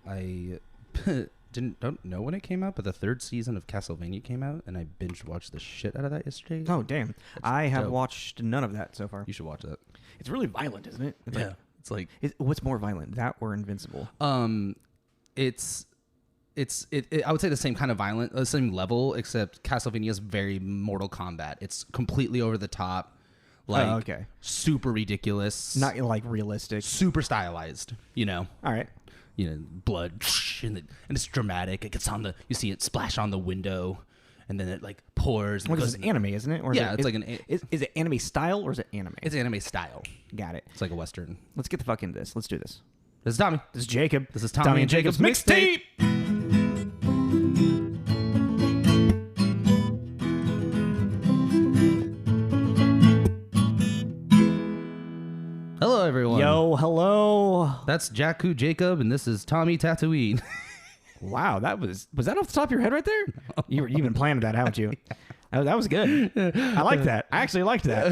I don't know when it came out, but the third season of Castlevania came out, and I binge watched the shit out of that yesterday. Oh, damn. I have watched none of that so far. You should watch that. It's really violent, isn't it? It's like what's more violent, that or Invincible? It's I would say the same kind of violent, the same level, except Castlevania is very Mortal Kombat. It's completely over the top, like super ridiculous, not like realistic, super stylized. You know. All right. You know, blood, and it's dramatic. It gets on you see it splash on the window, and then it like pours. Well, it's anime, isn't it? Or is it anime style or is it anime? It's anime style. Got it. It's like a Western. Let's get the fuck into this. Let's do this. This is Tommy. This is Jacob. This is Tommy and Jacob's mixtape. Hello, everyone. Yo, hello. That's Jakku Jacob, and this is Tommy Tatooine. Wow, was that off the top of your head right there? No. You've been planning that, haven't you? That was good. I like that. I actually liked that.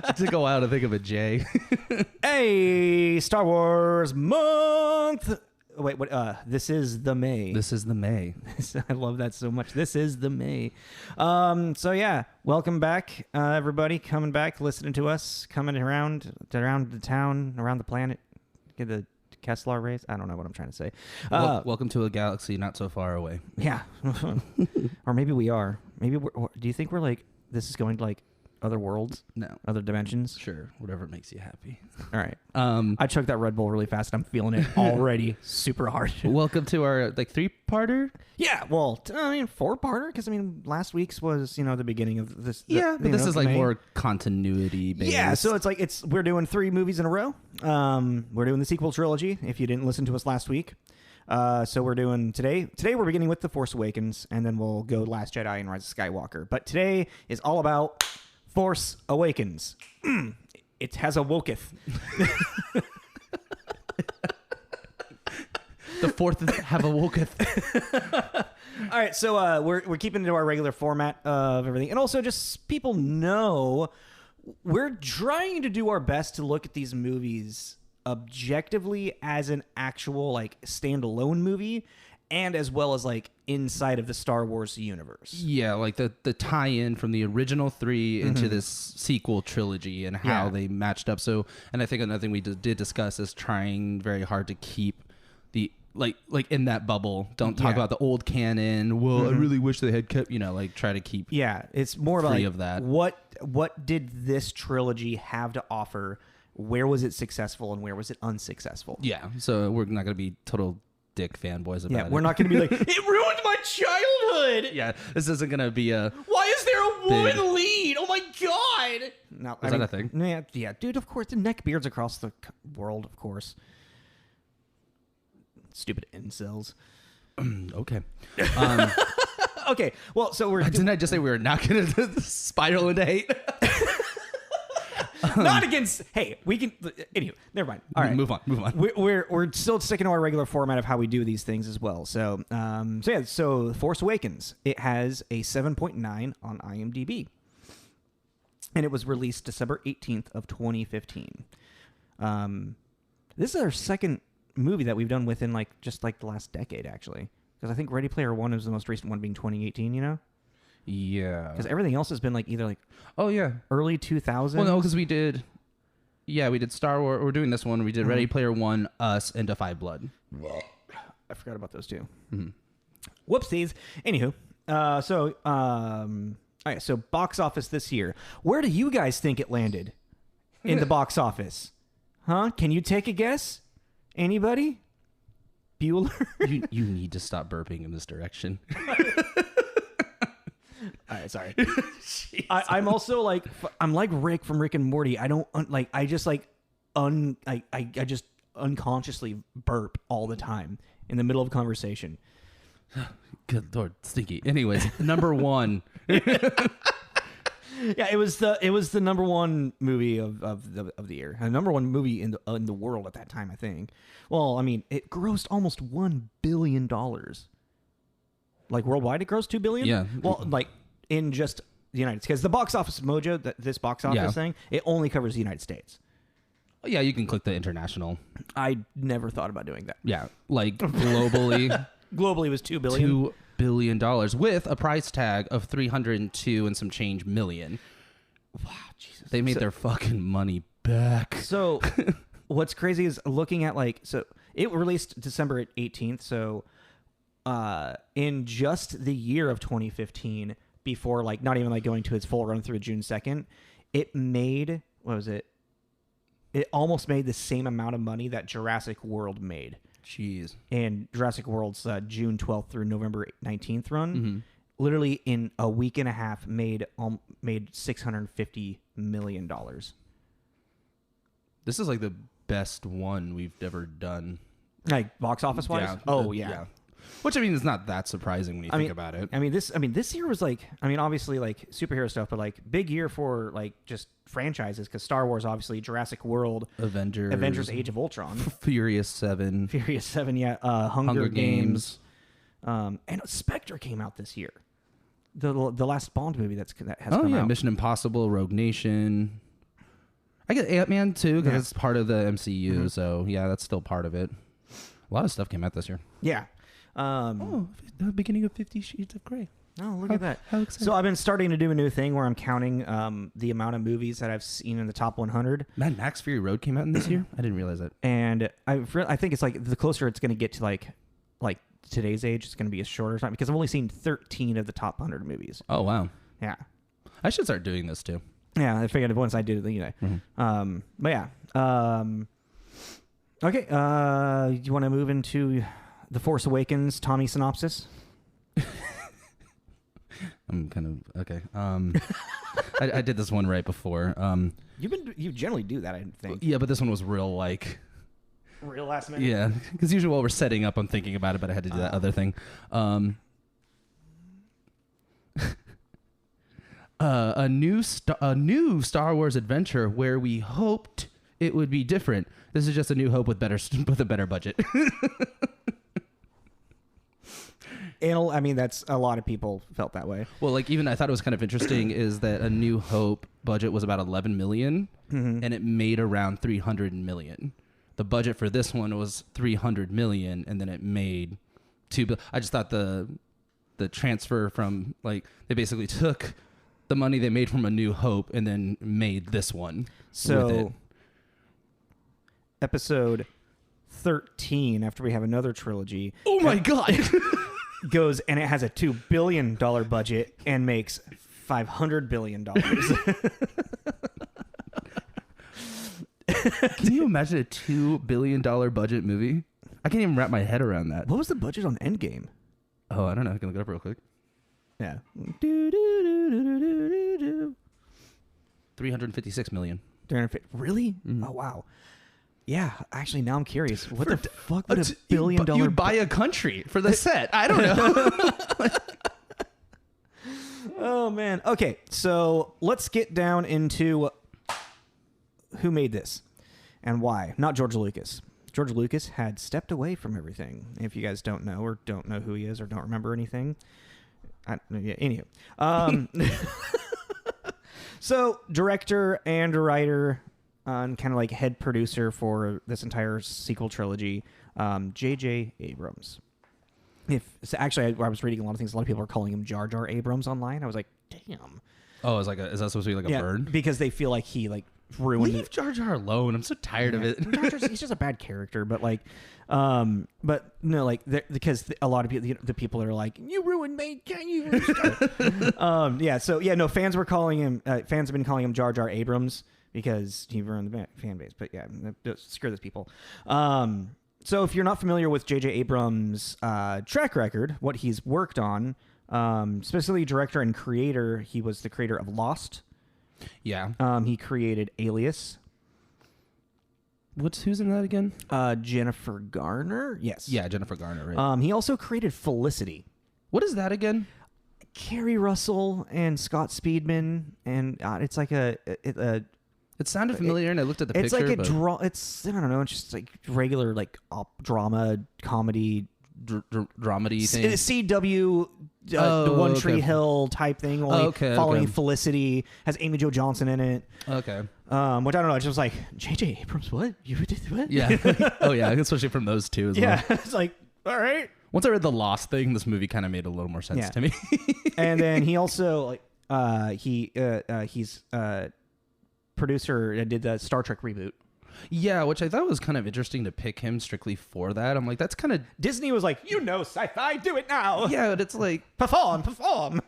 It took a while to think of a J. Hey, Star Wars month. Wait, what? This is the May. This is the May. I love that so much. This is the May. So yeah, welcome back, everybody. Coming back, listening to us, coming around the town, around the planet. Get the Kessler rays. I don't know what I'm trying to say. Welcome to a galaxy not so far away. Yeah, or maybe we are. Maybe do you think we're like this is going to like other worlds? No. Other dimensions? Sure. Whatever makes you happy. All right. I chugged that Red Bull really fast. I'm feeling it already super hard. Welcome to our like 3-parter. Yeah. Well, 4-parter because last week's was the beginning of this. But this is like more continuity based. Yeah. So it's like we're doing 3 movies in a row. We're doing the sequel trilogy. If you didn't listen to us last week. So we're doing today we're beginning with The Force Awakens, and then we'll go Last Jedi and Rise of Skywalker. But today is all about Force Awakens. It has awoketh. The fourth have awoketh. All right, so we're keeping to our regular format of everything, and also just people know we're trying to do our best to look at these movies objectively as an actual like standalone movie, and as well as like inside of the Star Wars universe. Yeah, like the tie-in from the original 3 into this sequel trilogy and how they matched up. So, and I think another thing we did discuss is trying very hard to keep the like in that bubble. Don't talk about the old canon. Well, I really wish they had kept, like try to keep it's more free like of that. What did this trilogy have to offer? Where was it successful and where was it unsuccessful? Yeah, so we're not going to be total dick fanboys about it. Yeah, we're not going to be like, it ruined my childhood. Yeah, this isn't going to be a... Why is there a woman lead? Oh my God. No, is that a thing? Yeah, dude, of course. The neck beards across the world, of course. Stupid incels. Okay. Okay, well, so we're... Didn't I just say we were not going to spiral into hate? Not against. Hey, we can. Anyway, never mind. All right, move on. We're still sticking to our regular format of how we do these things as well. So, So Force Awakens. It has a 7.9 on IMDb, and it was released December 18th of 2015. This is our second movie that we've done within just the last decade, actually, because I think Ready Player One is the most recent one, being 2018. Yeah, because everything else has been either early 2000s. Well, no, because we did Star Wars. We're doing this one. We did Ready Player One, Us, and Defy Blood. I forgot about those two. Whoopsies. Anywho, all right. So box office this year. Where do you guys think it landed in the box office? Huh? Can you take a guess? Anybody? Bueller. You need to stop burping in this direction. All right, sorry. I'm also I'm like Rick from Rick and Morty. I don't I just unconsciously burp all the time in the middle of a conversation. Good Lord, stinky. Anyways, number 1. Yeah, it was the number 1 movie of the year. The number 1 movie in the world at that time, I think. Well, it grossed almost $1 billion. Worldwide, it grossed $2 billion. Yeah. Well, in just the United States, because the box office mojo, this box office thing, it only covers the United States. Yeah, you can click the international. I never thought about doing that. Yeah, like globally. Globally was $2 billion. $2 billion with a price tag of 302 and some change million. Wow, Jesus. They made their fucking money back. So what's crazy is looking at so it released December 18th. So in just the year of 2015, before not even going to its full run through June 2nd, it made, what was it? It almost made the same amount of money that Jurassic World made. Jeez. And Jurassic World's June 12th through November 19th run, literally in a week and a half, made $650 million. This is the best one we've ever done. Box office wise? Yeah. Oh, yeah. Which, is not that surprising when you think about it. This year was obviously superhero stuff, but big year for just franchises, because Star Wars, obviously, Jurassic World, Avengers Age of Ultron, Furious 7, yeah, Hunger Games. And Spectre came out this year. The last Bond movie that has come out. Mission Impossible, Rogue Nation. I get Ant-Man too, because it's part of the MCU, so yeah, that's still part of it. A lot of stuff came out this year. Yeah. The beginning of 50 Shades of Grey. Oh, look at that. How exciting. So I've been starting to do a new thing where I'm counting the amount of movies that I've seen in the top 100. Mad Max Fury Road came out in this year? I didn't realize that. And I think it's the closer it's going to get to like today's age, it's going to be a shorter time, because I've only seen 13 of the top 100 movies. Oh, wow. Yeah. I should start doing this too. Yeah, I figured once I do it, but yeah. Okay, you want to move into The Force Awakens Tommy synopsis? I'm kind of okay. I did this one right before. You generally do that, I think. Yeah, but this one was real Last minute. Yeah, because usually while we're setting up, I'm thinking about it, but I had to do that other thing. A new Star Wars adventure where we hoped it would be different. This is just a New Hope with a better budget. And that's a lot of people felt that way. Well, even I thought it was kind of interesting is that a New Hope budget was about 11 million, and it made around 300 million. The budget for this one was 300 million, and then it made $2 billion. I just thought the transfer from they basically took the money they made from A New Hope and then made this one. So with it. Episode 13, after we have another trilogy. Oh my God. Goes and it has a $2 billion budget and makes $500 billion. Can you imagine a $2 billion budget movie? I can't even wrap my head around that. What was the budget on Endgame? Oh, I don't know. I can look it up real quick. Yeah. 356 million. 350. Really? Mm-hmm. Oh, wow. Yeah, actually, now I'm curious. What the fuck would $1 billion... You'd buy a country for the set. I don't know. Oh, man. Okay, so let's get down into who made this and why. Not George Lucas. George Lucas had stepped away from everything. If you guys don't know or don't know who he is or don't remember anything. Anywho. So, director and writer... and kind of head producer for this entire sequel trilogy, J.J. Abrams. I was reading a lot of things. A lot of people are calling him Jar Jar Abrams online. I was like, damn. Oh, is that supposed to be a bird? Because they feel like he ruined. Leave Jar Jar alone. I'm so tired of it. He's just a bad character, but no, because a lot of people, the people that are like, you ruined me, can you? No, fans were calling him. Fans have been calling him Jar Jar Abrams, because he ruined the fan base. But yeah, screw those people. So if you're not familiar with J.J. Abrams' track record, what he's worked on, specifically director and creator, he was the creator of Lost. Yeah. He created Alias. Who's in that again? Jennifer Garner? Yes. Yeah, Jennifer Garner, right. He also created Felicity. What is that again? Kerry Russell and Scott Speedman, and it's like it sounded familiar, and I looked at the picture. It's I don't know. It's just regular drama, comedy, dramedy thing. CW, the One Tree okay. Hill type thing, only following okay. Felicity, has Amy Jo Johnson in it. Okay. Which I don't know. It's just like J.J. Abrams. What you did? What? Yeah. Oh yeah, especially from those two as well. Yeah. It's like, all right. Once I read the Lost thing, this movie kind of made a little more sense to me. And then he also he's producer and did the Star Trek reboot. Yeah, which I thought was kind of interesting to pick him strictly for that. I'm like, that's kind of Disney was like, sci-fi, do it now. yeah, but it's like perform.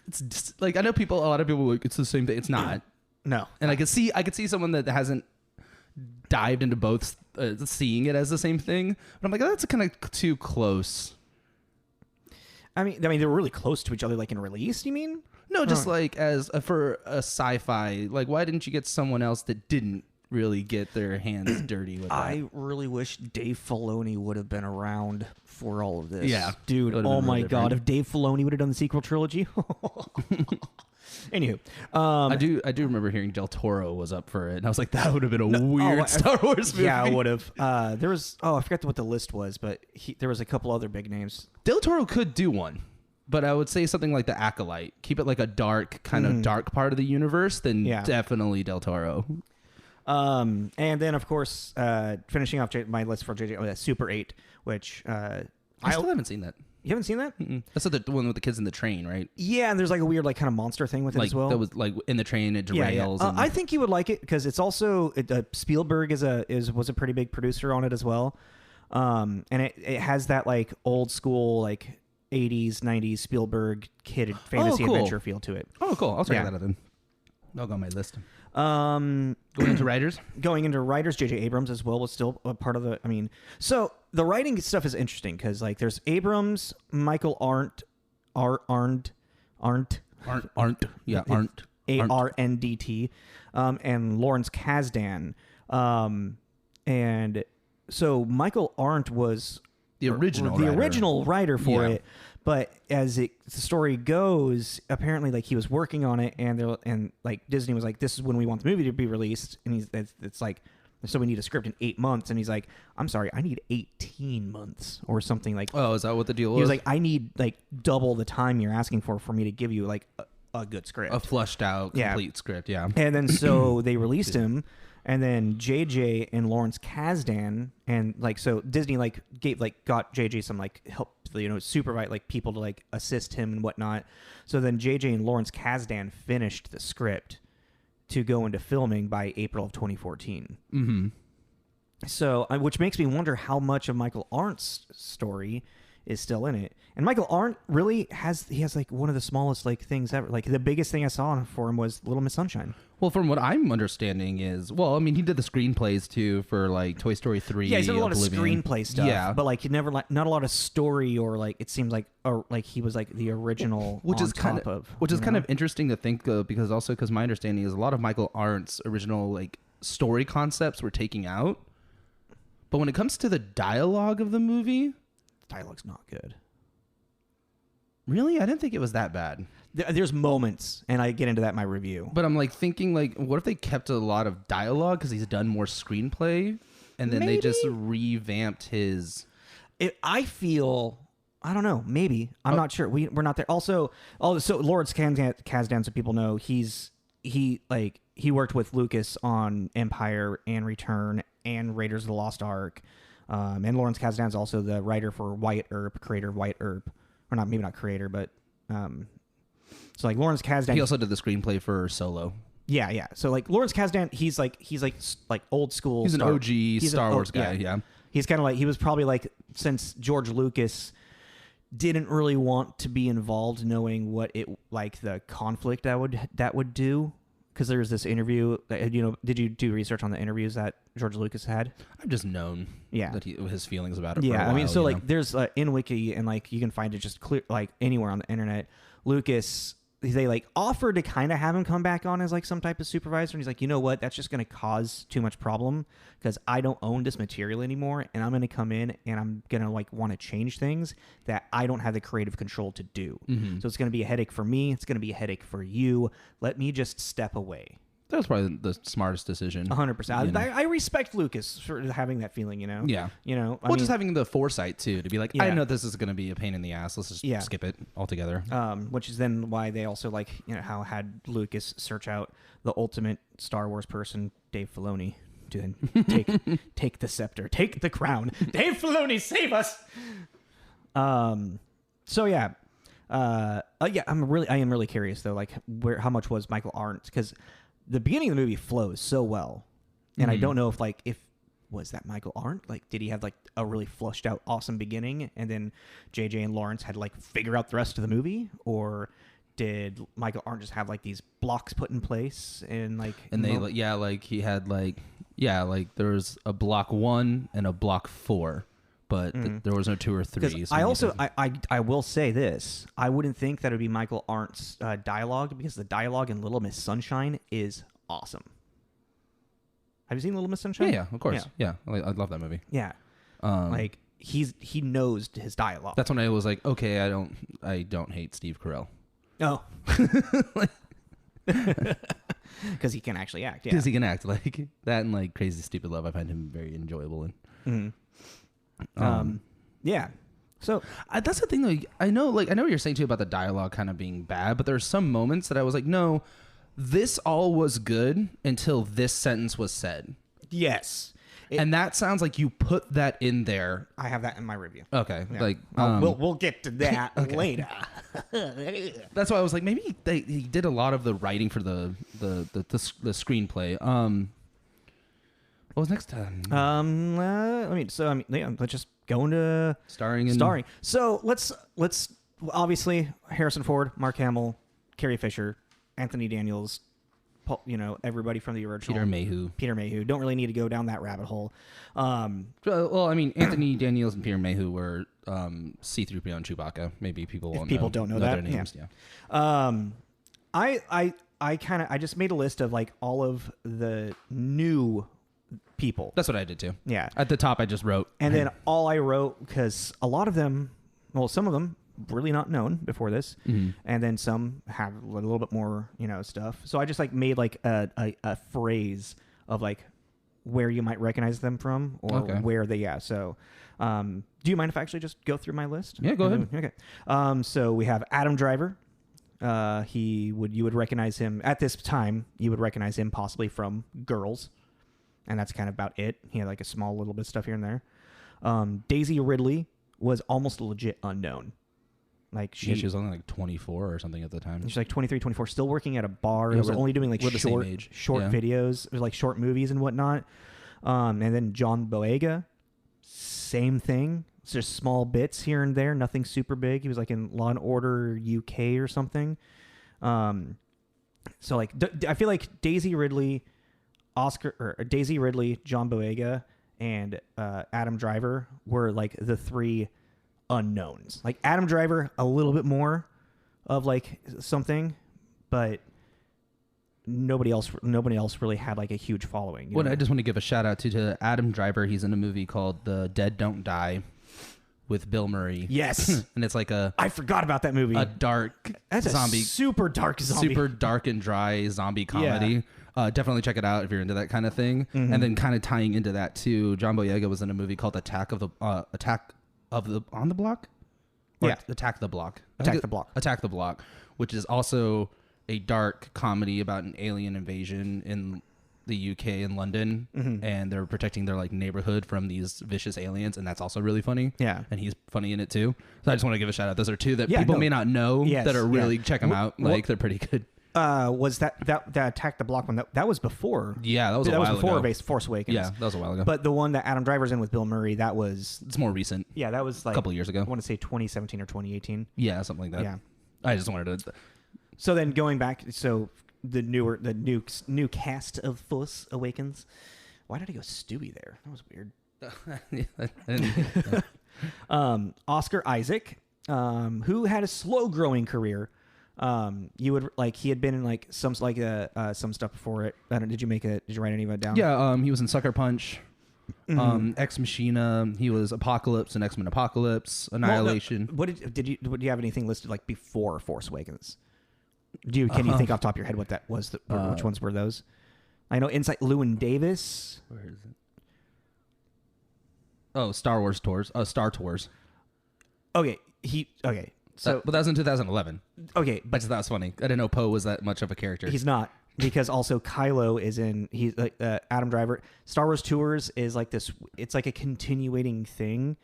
it's just, like I know a lot of people are like it's the same thing. It's not. No, And I could see someone that hasn't dived into both seeing it as the same thing. But I'm like, that's kind of too close. I mean, they were really close to each other, like in release. You mean? No, just like as for a sci-fi. Like, why didn't you get someone else that didn't really get their hands dirty with that? I really wish Dave Filoni would have been around for all of this. Yeah, dude. Oh my really god, different. if Dave Filoni would have done the sequel trilogy. Anywho, I do remember hearing Del Toro was up for it, and I was like, that would have been a weird Star Wars movie. Yeah, it would have. There was I forgot what the list was, but there was a couple other big names. Del Toro could do one, but I would say something like The Acolyte. Keep it like a dark kind of dark part of the universe. Then definitely Del Toro. And then of course, finishing off my list for JJ, Super 8, which I still haven't seen that. You haven't seen that? Mm-mm. That's the one with the kids in the train, right? Yeah, and there's like a weird like kind of monster thing with it as well. That was like in the train, it derails. Yeah. I think you would like it because it's also Spielberg was a pretty big producer on it as well, and it has that like old school like 80s 90s Spielberg kid fantasy adventure feel to it. Oh, cool! I'll check that out then. I'll go on my list. Going into writers, J.J. Abrams as well was still a part of the. I mean, so the writing stuff is interesting because like there's Abrams, Michael Arndt, Arndt, ARNDT, and Lawrence Kasdan, and so Michael Arndt was the original writer for it. But as the story goes, apparently, like he was working on it, and like Disney was like, "This is when we want the movie to be released," and it's like, so we need a script in 8 months, and he's like, "I'm sorry, I need 18 months or something." Like, oh, is that what the deal was? He was like, "I need like double the time you're asking for me to give you like a good script, a flushed out, complete script." Yeah, and then so they released him. And then JJ and Lawrence Kasdan, and like so Disney like got JJ some like help, supervise like people to like assist him and whatnot. So then JJ and Lawrence Kasdan finished the script to go into filming by April of 2014. Mm-hmm. So which makes me wonder how much of Michael Arndt's story is still in it. And Michael Arndt really has like one of the smallest like things ever. Like the biggest thing I saw for him was Little Miss Sunshine. Well, from what I'm understanding is, well, I mean, he did the screenplays too for like Toy Story 3. Yeah, he's done a lot of screenplay stuff. Yeah, but like not a lot of story, or like it seems like he was like the original, which is kind of interesting to think of, because my understanding is a lot of Michael Arndt's original like story concepts were taken out, but when it comes to the dialogue of the movie, dialogue's not good. Really? I didn't think it was that bad. There's moments, and I get into that in my review. But I'm like thinking, like, what if they kept a lot of dialogue because he's done more screenplay, and then they just revamped his. I don't know. Maybe I'm not sure. We're not there. Also, so Lawrence Kasdan, so people know, he worked with Lucas on Empire and Return and Raiders of the Lost Ark, and Lawrence Kasdan's also the writer for Wyatt Earp, creator of Wyatt Earp, or not, maybe not creator, but. So like Lawrence Kasdan, he also did the screenplay for Solo. Yeah. So like Lawrence Kasdan, he's like old school. He's an OG Star Wars guy. Yeah. He's kind of like, he was probably like, since George Lucas didn't really want to be involved, knowing what it like the conflict that would do. Because there was this interview that, did you do research on the interviews that George Lucas had? I've just known that his feelings about it. Yeah, for a while, I mean, so like there's in Wiki, and like you can find it just clear like anywhere on the internet. Lucas, they like offered to kind of have him come back on as like some type of supervisor, and he's like, you know what, that's just going to cause too much problem because I don't own this material anymore, and I'm going to come in and I'm going to like want to change things that I don't have the creative control to do. Mm-hmm. So it's going to be a headache for me. It's going to be a headache for you. Let me just step away. That was probably the smartest decision. 100%. I respect Lucas for having that feeling, Yeah. Just having the foresight, too, to be like, I know this is going to be a pain in the ass. Let's just skip it altogether. Which is then why they also, how had Lucas search out the ultimate Star Wars person, Dave Filoni, to then take the scepter, take the crown. Dave Filoni, save us! So, yeah. I am really curious, though, how much was Michael Arndt? Because the beginning of the movie flows so well, and I don't know if was that Michael Arndt? Did he have a really flushed out awesome beginning, and then JJ and Lawrence had to figure out the rest of the movie, or did Michael Arndt just have these blocks put in place and he had there was a block 1 and a block 4. But there was no 2 or 3. So I will say this. I wouldn't think that it would be Michael Arndt's dialogue, because the dialogue in Little Miss Sunshine is awesome. Have you seen Little Miss Sunshine? Yeah, of course. Yeah. I love that movie. Yeah. He knows his dialogue. That's when I was like, okay, I don't hate Steve Carell. Oh. Because he can actually act. Yeah. Because he can act like that, and Crazy Stupid Love. I find him very enjoyable in. Mm-hmm. Yeah. So that's the thing, though. I know what you're saying too about the dialogue kind of being bad, but there are some moments that I was like, no, this all was good until this sentence was said. Yes. And that sounds like you put that in there. I have that in my review. Okay. Yeah. We'll get to that later. That's why I was like, maybe he did a lot of the writing for the screenplay. What was next time? Let's just go into starring. So let's obviously Harrison Ford, Mark Hamill, Carrie Fisher, Anthony Daniels, everybody from the original. Peter Mayhew. Don't really need to go down that rabbit hole. Anthony Daniels and Peter Mayhew were C-3PO and Chewbacca. Maybe people won't know. People don't know that. Their names. Yeah. I just made a list of all of the new people. That's what I did too. Yeah. At the top, I just wrote. And then all I wrote, because a lot of them, some of them really not known before this, and then some have a little bit more, stuff. So I just made a phrase of where you might recognize them from, or where they. Yeah. So, do you mind if I actually just go through my list? Yeah, go ahead. Okay. So we have Adam Driver. You would recognize him at this time. You would recognize him possibly from Girls. And that's kind of about it. He had a small little bit of stuff here and there. Daisy Ridley was almost legit unknown. She was only 24 or something at the time. She's 23, 24, still working at a bar. It was only doing short videos, short movies and whatnot. And then John Boyega, same thing. It's just small bits here and there, nothing super big. He was in Law and Order UK or something. So I feel like Daisy Ridley, John Boyega, and Adam Driver were the 3 unknowns. Adam Driver, a little bit more of something, but nobody else really had a huge following. I just want to give a shout out to Adam Driver. He's in a movie called The Dead Don't Die with Bill Murray. Yes. And it's I forgot about that movie. A dark zombie. Super dark and dry zombie comedy. Yeah. Definitely check it out if you're into that kind of thing. Mm-hmm. And then kind of tying into that too, John Boyega was in a movie called Attack on the Block? Or Attack the Block. Attack the Block, which is also a dark comedy about an alien invasion in the UK in London, and they're protecting their neighborhood from these vicious aliens, and that's also really funny. Yeah, and he's funny in it too. So I just want to give a shout out. Those are 2 that people may not know that are really check them out. They're pretty good. Was that Attack the Block one that was before? Yeah, that was a while before ago. Force Awakens. Yeah, that was a while ago. But the one that Adam Driver's in with Bill Murray, it's more recent. Yeah, that was a couple years ago. I want to say 2017 or 2018. Yeah, something like that. Yeah, I just wanted to. So then going back, the new cast of Force Awakens. Why did I go Stewie there? That was weird. Oscar Isaac, who had a slow growing career. You would he had been in some stuff before it. Did you write any of it down? Yeah, he was in Sucker Punch, Ex Machina. He was Apocalypse and X-Men Apocalypse, Annihilation. Well, did you have anything listed before Force Awakens? Can you think off the top of your head what that was? Which ones were those? I know Insight Llewyn Davis. Where is it? Oh, Star Wars Tours. Star Tours. Okay, so but that was in 2011. Okay, But that's funny. I didn't know Poe was that much of a character. he's not, because also Kylo is in. He's Adam Driver. Star Wars Tours is like this. It's like a continuating thing.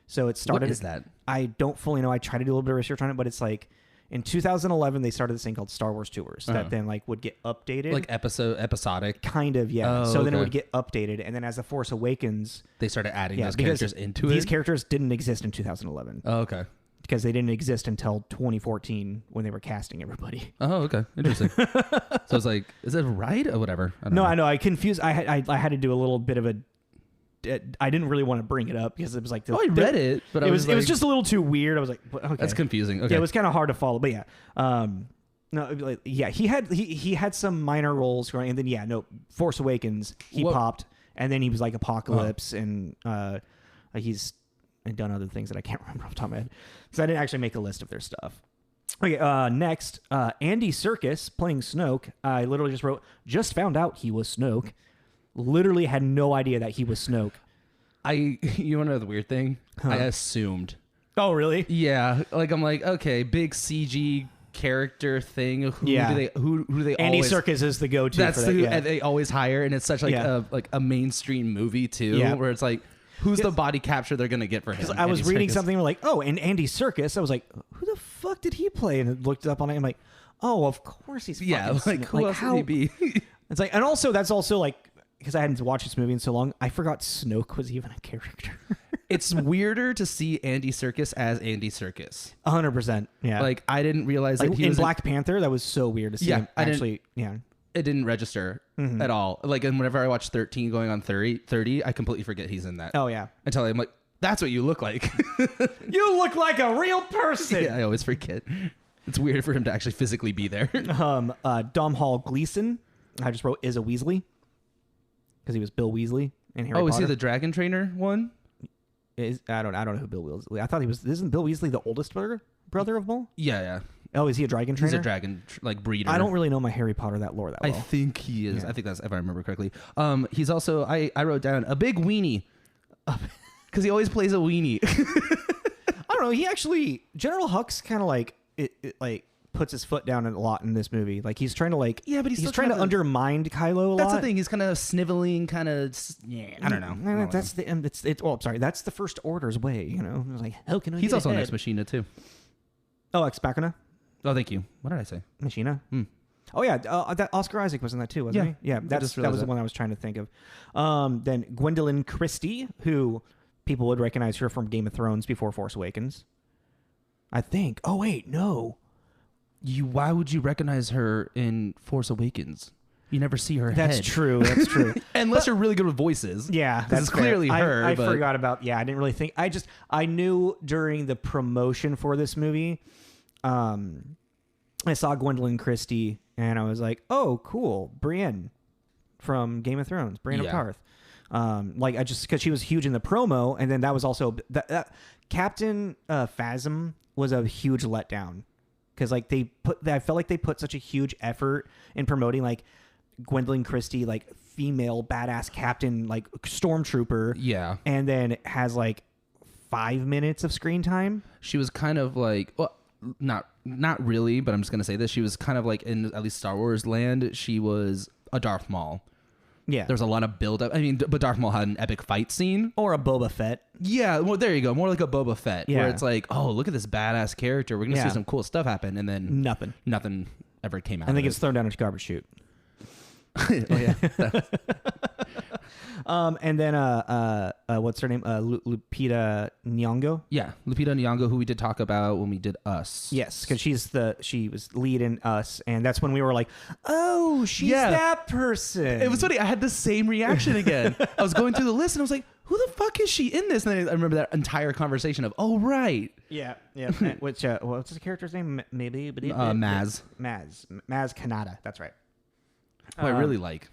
So it started. What is that? I don't fully know. I tried to do a little bit of research on it, but it's like in 2011 they started this thing called Star Wars Tours that then like would get updated, Like episodic. kind of, yeah. Oh, So then it okay. would get updated, and then as the Force Awakens, They started adding yeah, those because characters into these it. characters didn't exist in 2011 Oh, okay. because they didn't exist until 2014 when they were casting everybody. Oh, okay. Interesting. So it's like, is it right or whatever? I don't know. I know. I confused. I had to do a little bit of a. I didn't really want to bring it up because it was like. I read it, but it was just a little too weird. I was like, okay, that's confusing. Okay. Yeah, it was kind of hard to follow, but yeah. No, like, yeah, he had some minor roles growing, and then Force Awakens he popped, and then he was like Apocalypse, and he's done other things that I can't remember off the top of my head because I didn't actually make a list of their stuff. Okay, next, Andy Serkis playing Snoke. I literally just wrote, just found out he was Snoke. Literally had no idea that he was Snoke. You want to know the weird thing? I assumed. Oh, really? Yeah, like I'm like, okay, big CG character thing. Who do they Andy always, Serkis is the go-to. That's for that, and they always hire, and it's such like a mainstream movie too, where it's like, who's the body capture they're gonna get for him? I was reading Serkis. something like, oh, and Andy Serkis. I was like, who the fuck did he play? And I looked up on it. I'm like, oh, of course he's fucking like Snoke. who else would he be? It's like, and also that's also like, because I hadn't watched this movie in so long, I forgot Snoke was even a character. It's weirder to see Andy Serkis as Andy Serkis. 100%. Yeah. Like I didn't realize like that he in was Black Panther, that was so weird to see him actually. Yeah. It didn't register at all. Like, and whenever I watch 13 going on 30, I completely forget he's in that. Oh yeah. Until I'm like, that's what you look like. You look like a real person. Yeah, I always forget. It's weird for him to actually physically be there. Domhnall Gleeson, I just wrote, is a Weasley because he was Bill Weasley in Harry Potter. Is he the dragon trainer one? I don't know who Bill Weasley. I thought he was. Isn't Bill Weasley the oldest brother of Bull? Yeah. Oh, is he a dragon trainer? He's a dragon breeder. I don't really know my Harry Potter lore that well. I think he is. Yeah. I think that's, if I remember correctly. He's also, I wrote down a big weenie because he always plays a weenie. I don't know. He actually, General Hux kind of like it like puts his foot down a lot in this movie. Like he's trying to but he's trying to undermine Kylo a lot. That's the thing. He's kind of sniveling, kind of. Yeah, I don't know. That's that's the First Order's way. You know, it was like, how can I? He's also an Ex Machina too. Oh, Ex Machina. Oh, thank you. What did I say? Machina. Oh yeah, that Oscar Isaac was in that too, wasn't he? Yeah, that was the one I was trying to think of. Then Gwendolyn Christie, who people would recognize her from Game of Thrones before Force Awakens. I think. Oh wait, no. Why would you recognize her in Force Awakens? You never see her That's head. True. That's true. Unless you're really good with voices. Yeah, that's clearly her. I forgot about. Yeah, I didn't really think. I knew during the promotion for this movie, I saw Gwendolyn Christie, and I was like, "Oh, cool, Brienne from Game of Thrones, Brienne of Tarth." Because she was huge in the promo, and then that was also that Captain Phasm was a huge letdown because I felt like they put such a huge effort in promoting like Gwendolyn Christie, like female badass captain, like stormtrooper, and then has like 5 minutes of screen time. She was kind of like, well, not really, but I'm just gonna say this. She was kind of like, in at least Star Wars land, she was a Darth Maul. Yeah, there's a lot of build up. I mean, but Darth Maul had an epic fight scene, or a Boba Fett. Yeah, well, there you go. More like a Boba Fett, where it's like, oh, look at this badass character. We're gonna see some cool stuff happen, and then nothing ever came out. I think it's thrown down a garbage chute. Oh yeah. And then what's her name? Lupita Nyong'o. Yeah, Lupita Nyong'o, who we did talk about when we did Us. Yes, because she was lead in Us, and that's when we were like, oh, she's that person. It was funny. I had the same reaction again. I was going through the list, and I was like, who the fuck is she in this? And then I remember that entire conversation of, oh right. Yeah. Which what's the character's name? Maybe Maz Kanata. That's right. Who I really like.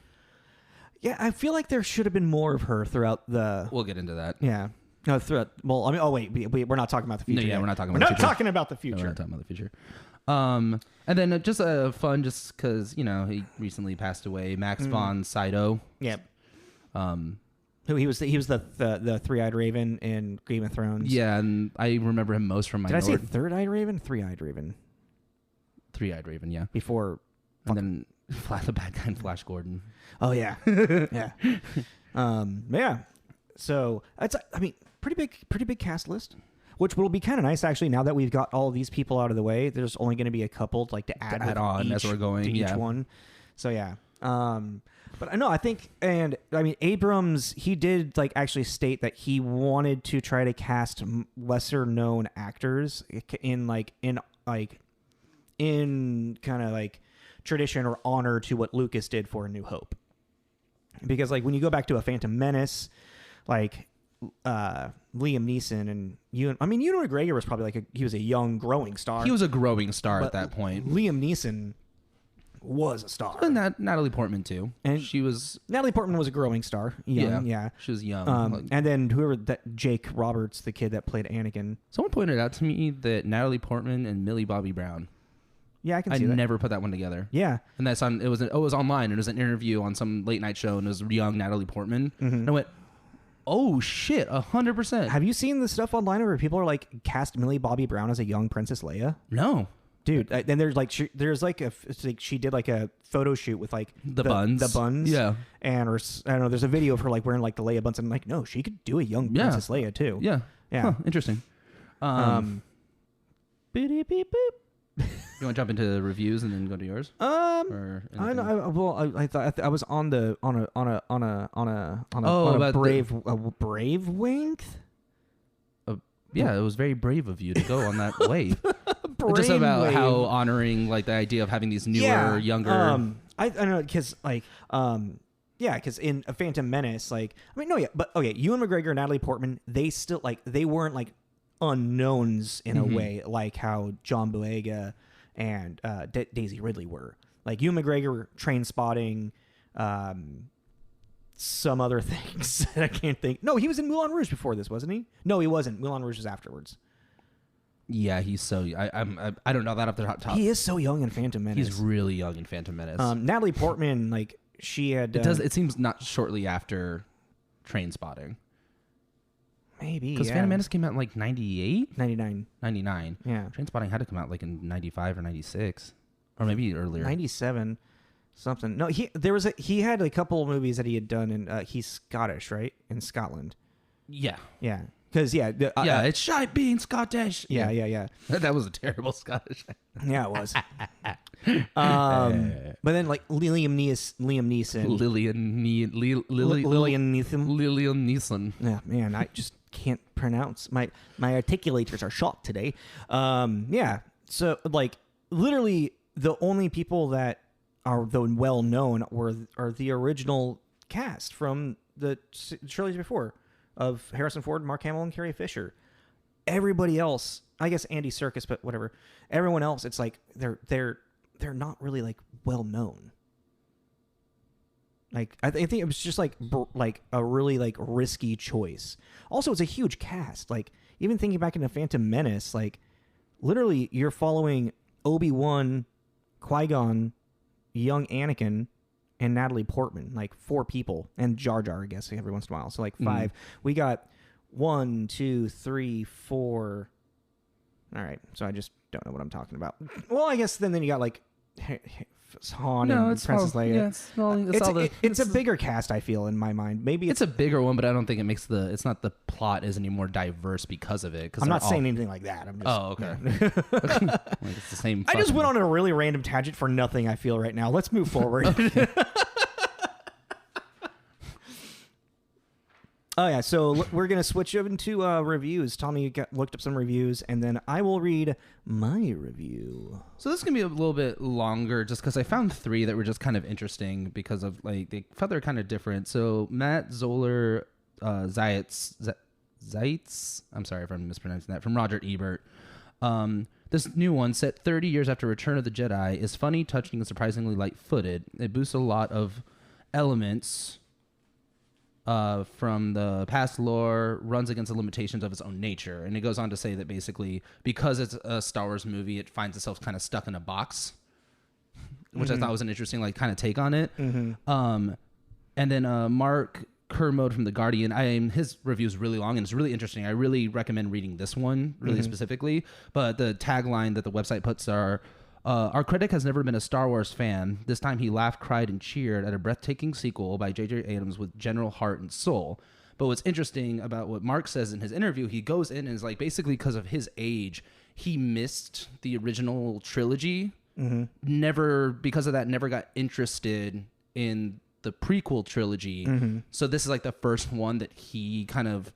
Yeah, I feel like there should have been more of her throughout the... We'll get into that. Yeah. No, throughout... Well, I mean... Oh, wait. We're not talking about the future. No, yeah, we're not talking about the future. We're not talking about the future. No, we're not talking about the future. And then just a fun, just because he recently passed away. Max von Sydow. Yep. Who he was the three-eyed raven in Game of Thrones. Yeah, and I remember him most from Minority. Did I say third-eyed raven? Three-eyed raven. Three-eyed raven, yeah. Before. And then the bad guy in Flash Gordon. Oh yeah, yeah. Yeah. So pretty big cast list. Which will be kind of nice, actually, now that we've got all these people out of the way. There's only going to be a couple to add on as we're going to each one. So, yeah. But no, I think, Abrams, he did actually state that he wanted to try to cast lesser known actors in kind of tradition or honor to what Lucas did for A New Hope. Because when you go back to A Phantom Menace, Liam Neeson and Ewan McGregor was probably he was a young growing star. He was a growing star at that point. Liam Neeson was a star. And Natalie Portman too. And Natalie Portman was a growing star. Young, yeah. She was young. And then Jake Roberts, the kid that played Anakin. Someone pointed out to me that Natalie Portman and Millie Bobby Brown. Yeah, I can see that. I never put that one together. Yeah. And that's on. It was online. It was an interview on some late night show, and it was young Natalie Portman. Mm-hmm. And I went, oh shit, 100%. Have you seen the stuff online where people are cast Millie Bobby Brown as a young Princess Leia? No, dude. Then there's she did a photo shoot with the buns, yeah. And I don't know. There's a video of her wearing the Leia buns, and I'm no, she could do a young Princess Leia too. Yeah, yeah. Huh, interesting. Beep beep boop. You want to jump into reviews and then go to yours? I thought I was on a brave wings. Yeah, it was very brave of you to go on that wave. Just about wave. How honoring the idea of having these newer, younger. I don't know because because in A Phantom Menace, Ewan McGregor and Natalie Portman, they still they weren't unknowns in a way how John Boyega and Daisy Ridley were. Ewan McGregor train spotting, some other things that I can't think. No, he was in Moulin Rouge before this, wasn't he? No, he wasn't. Moulin Rouge was afterwards. Yeah, he's so. I don't know that off the top. He is so young in Phantom Menace. He's really young in Phantom Menace. Natalie Portman, she had. It seems not shortly after Train Spotting. Maybe, because Phantom Menace came out in 98? 99. 99. Yeah. Trainspotting had to come out in 95 or 96. Or maybe earlier. 97. Something. No, he had a couple of movies that he had done in, he's Scottish, right? In Scotland. Yeah. Yeah. Because, it's shy being Scottish. Yeah. That was a terrible Scottish. Yeah, it was. But then Liam Neeson. Lillian Neeson. Yeah, man, I just can't pronounce. My articulators are shot today. Yeah. So literally the only people that are well known are the original cast from the trilogy before of Harrison Ford, Mark Hamill, and Carrie Fisher. Everybody else, I guess Andy Serkis, but whatever. Everyone else, it's they're not really well known. I think it was just a really risky choice. Also, it's a huge cast. Even thinking back into Phantom Menace, literally you're following Obi-Wan, Qui-Gon, young Anakin, and Natalie Portman, 4 people, and Jar Jar, I guess, every once in a while. So 5. We got 1, 2, 3, 4. All right, so I just don't know what I'm talking about. Well, I guess then you got Han and Princess Leia. It's a bigger cast, I feel, in my mind. Maybe it's a bigger one, but I don't think it makes it's not the plot is any more diverse because of it. I'm not saying anything like that. I'm just, okay. It's the same. I just went on a really random tangent for nothing, I feel, right now. Let's move forward. Okay. Oh, yeah. So we're going to switch into reviews. Tommy looked up some reviews, and then I will read my review. So this is going to be a little bit longer just because I found 3 that were just kind of interesting because of, they felt they're kind of different. So Matt Zoller Zeitz, I'm sorry if I'm mispronouncing that, from Roger Ebert. This new one, set 30 years after Return of the Jedi, is funny, touching, and surprisingly light-footed. It boosts a lot of elements from the past lore runs against the limitations of its own nature. And it goes on to say that basically because it's a Star Wars movie, it finds itself kind of stuck in a box, which I thought was an interesting kind of take on it. And then Mark Kermode from The Guardian, his review is really long and it's really interesting. I really recommend reading this one really specifically. But the tagline that the website puts are, our critic has never been a Star Wars fan. This time he laughed, cried, and cheered at a breathtaking sequel by J.J. Abrams with general heart and soul. But what's interesting about what Mark says in his interview, he goes in and is like, basically because of his age, he missed the original trilogy. Never, because of that, never got interested in the prequel trilogy. So this is like the first one that he kind of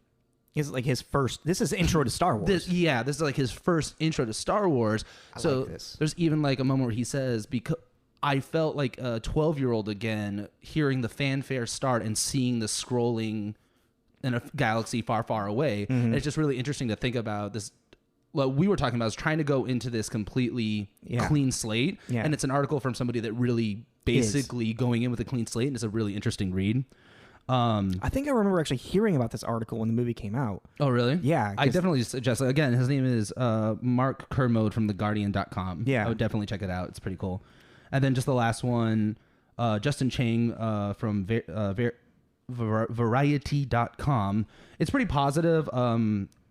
is like his first. This is intro to Star Wars. This is like his first intro to Star Wars. So there's even like a moment where he says, because I felt like a 12-year-old again, hearing the fanfare start and seeing the scrolling in a galaxy far, far away. And it's just really interesting to think about this. What we were talking about is trying to go into this completely clean slate. And it's an article from somebody that really basically going in with a clean slate, and it's a really interesting read. I think I remember actually hearing about this article when the movie came out. Oh, really? Yeah. I definitely suggest it. Again, his name is Mark Kermode from theguardian.com. Yeah. I would definitely check it out. It's pretty cool. And then just the last one, Justin Chang from Variety.com. It's pretty positive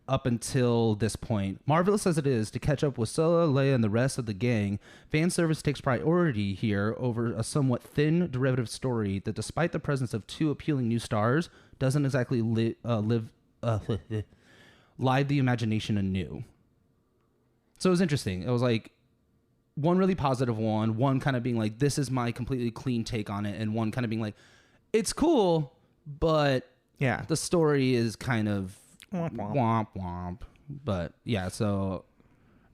up until this point. Marvelous as it is to catch up with Solo, Leia, and the rest of the gang, fan service takes priority here over a somewhat thin derivative story that, despite the presence of two appealing new stars, doesn't exactly live the imagination anew. So it was interesting. It was like one really positive one kind of being like, this is my completely clean take on it, and one kind of being like, it's cool, but the story is kind of womp womp. But yeah, so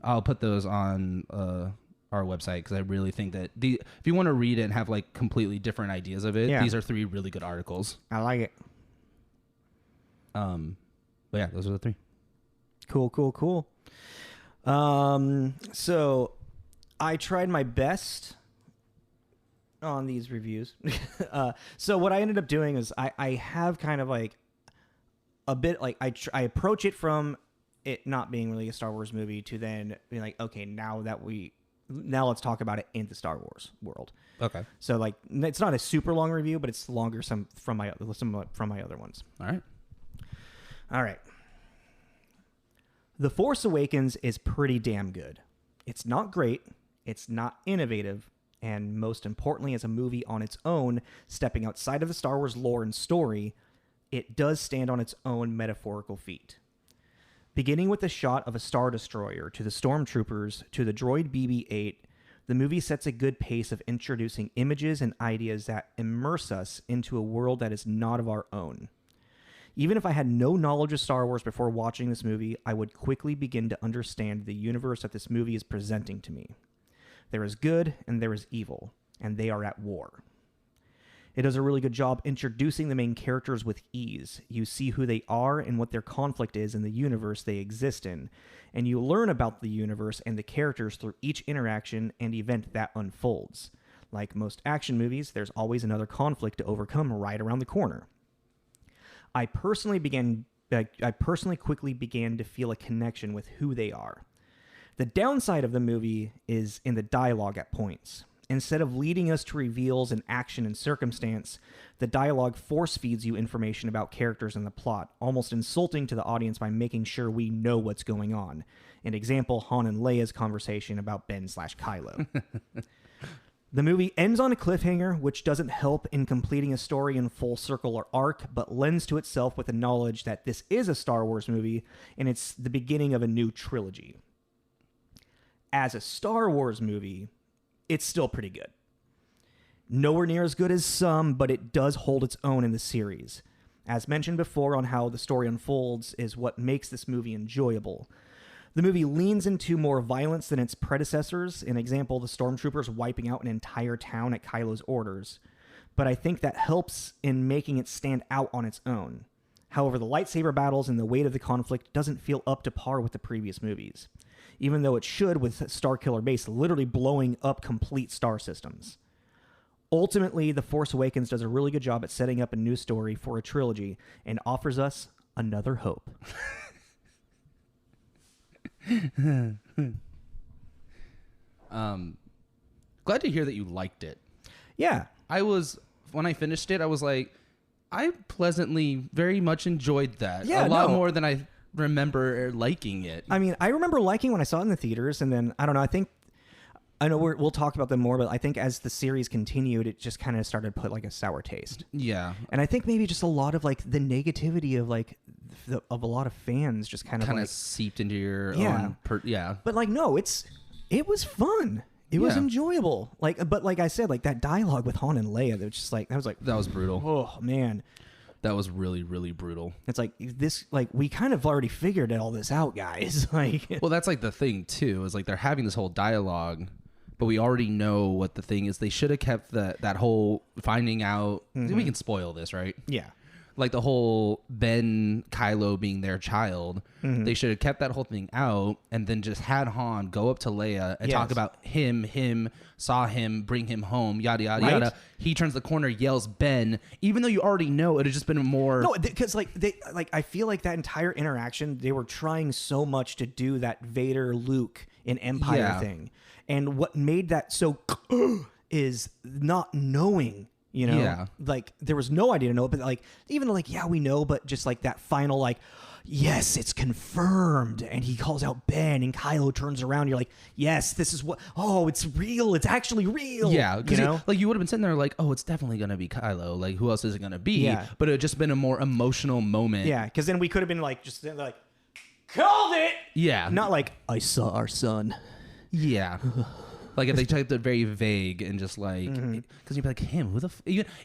I'll put those on our website because I really think that if you want to read it and have like completely different ideas of it, these are 3 really good articles. I like it. But yeah, those are the 3. Cool. So I tried my best on these reviews. So what I ended up doing is I have kind of like a bit like I approach it from it not being really a Star Wars movie to then being like, okay, now let's talk about it in the Star Wars world. Okay. So like it's not a super long review, but it's longer some from my other ones. All right. The Force Awakens is pretty damn good. It's not great, it's not innovative, and most importantly, as a movie on its own, stepping outside of the Star Wars lore and story, it does stand on its own metaphorical feet. Beginning with the shot of a Star Destroyer to the stormtroopers to the droid BB-8, the movie sets a good pace of introducing images and ideas that immerse us into a world that is not of our own. Even if I had no knowledge of Star Wars before watching this movie, I would quickly begin to understand the universe that this movie is presenting to me. There is good and there is evil, and they are at war. It does a really good job introducing the main characters with ease. You see who they are and what their conflict is in the universe they exist in, and you learn about the universe and the characters through each interaction and event that unfolds. Like most action movies, there's always another conflict to overcome right around the corner. I personally quickly began to feel a connection with who they are. The downside of the movie is in the dialogue at points. Instead of leading us to reveals in action and circumstance, the dialogue force feeds you information about characters and the plot, almost insulting to the audience by making sure we know what's going on. An example, Han and Leia's conversation about Ben/Kylo. The movie ends on a cliffhanger, which doesn't help in completing a story in full circle or arc, but lends to itself with the knowledge that this is a Star Wars movie, and it's the beginning of a new trilogy. As a Star Wars movie, it's still pretty good. Nowhere near as good as some, but it does hold its own in the series. As mentioned before on how the story unfolds is what makes this movie enjoyable. The movie leans into more violence than its predecessors, an example, the stormtroopers wiping out an entire town at Kylo's orders. But I think that helps in making it stand out on its own. However, the lightsaber battles and the weight of the conflict doesn't feel up to par with the previous movies, even though it should, with Starkiller Base literally blowing up complete star systems. Ultimately, The Force Awakens does a really good job at setting up a new story for a trilogy and offers us another hope. Glad to hear that you liked it. Yeah. When I finished it, I was like, I pleasantly very much enjoyed that. Yeah, a lot more than I remember liking it. I mean, I remember liking when I saw it in the theaters, and then, I don't know, I know we'll talk about them more, but I think as the series continued, it just kind of started to put like a sour taste. Yeah. And I think maybe just a lot of like the negativity of like of a lot of fans just kind of like seeped into your own. But like, no, it was fun. It was enjoyable. But like I said, like that dialogue with Han and Leia, they're just like, that was brutal. Oh man. That was really, really brutal. It's like this, like we kind of already figured all this out, guys. Like, well, that's like the thing too, is like they're having this whole dialogue, but we already know what the thing is. They should have kept that whole finding out. Mm-hmm. We can spoil this, right? Yeah. Like the whole Ben Kylo being their child. Mm-hmm. They should have kept that whole thing out and then just had Han go up to Leia and talk about him, saw him, bring him home, yada, yada, yada. He turns the corner, yells Ben, even though you already know it had just been more. No, because I feel like that entire interaction, they were trying so much to do that Vader Luke in Empire thing. And what made that so is not knowing. You know, like there was no idea to know it, but like even like we know, but just like that final like, yes, it's confirmed, and he calls out Ben, and Kylo turns around. You're like, yes, this is what. Oh, it's real. It's actually real. Yeah, you know, like you would have been sitting there like, oh, it's definitely gonna be Kylo. Like, who else is it gonna be? Yeah. But it had just been a more emotional moment. Yeah, because then we could have been like just like called it. Yeah, not like I saw our son. Yeah. Like if they kept it very vague and just like, because you'd be like, him, who the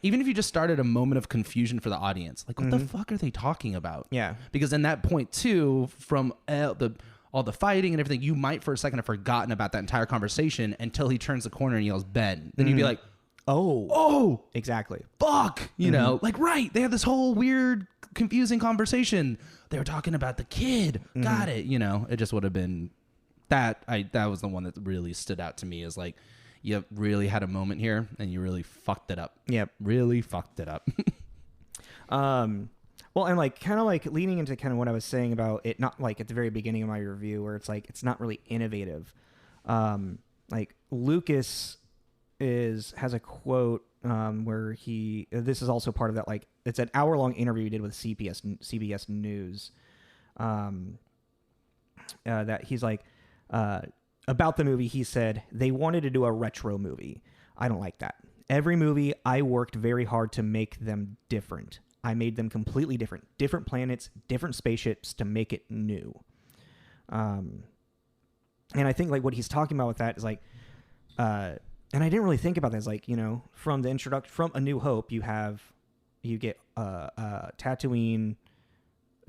even if you just started a moment of confusion for the audience, like what the fuck are they talking about? Yeah. Because in that point too, from all the fighting and everything, you might for a second have forgotten about that entire conversation until he turns the corner and yells Ben. Then you'd be like, oh, exactly. Fuck, you know, like right. They had this whole weird, confusing conversation. They were talking about the kid. Got it. You know, it just would have been. That was the one that really stood out to me, is like you really had a moment here and you really fucked it up. Yep. Really fucked it up. Well, and like kind of like leaning into kind of what I was saying about it, not like at the very beginning of my review where it's like it's not really innovative. Like Lucas has a quote where this is also part of that, like it's an hour-long interview he did with CBS News that he's like about the movie. He said they wanted to do a retro movie. I don't like that. Every movie I worked very hard to make them different. I made them completely different planets, different spaceships to make it new. And I think like what he's talking about with that is like, and I didn't really think about that. It's like, you know, from the introduction, from A New Hope, you get Tatooine,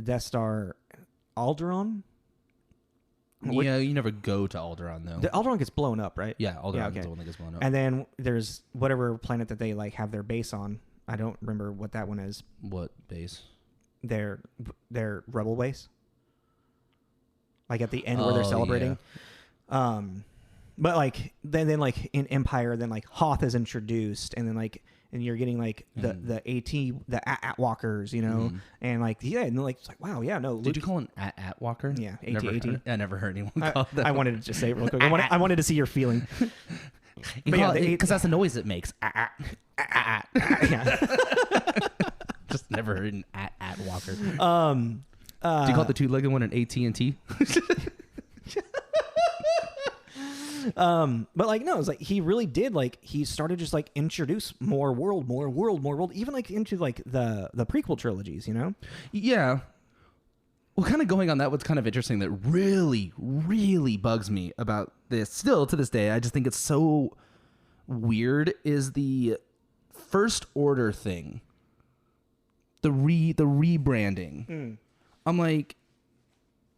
Death Star, Alderaan. Yeah, you never go to Alderaan though. The Alderaan gets blown up, right? Yeah, Alderaan is the one that gets blown up. And then there's whatever planet that they like have their base on. I don't remember what that one is. What base? Their rebel base. Like at the end where they're celebrating. Yeah. But like then like in Empire, then like Hoth is introduced, and then like and you're getting like the AT walkers, you know, and like and like it's like wow, yeah, no. Did you call an AT walker? Yeah, AT. I never heard anyone call that. I wanted to just say it real quick. I wanted to see your feeling. Because that's the noise it makes. Just never heard an AT walker. Do you call the two-legged one an AT&T? But like no, it's like he really did, like he started just like introduce more world, even like into like the prequel trilogies, you know? Yeah. Well, kind of going on that, what's kind of interesting that really, really bugs me about this, still to this day, I just think it's so weird, is the First Order thing. The rebranding. I'm like,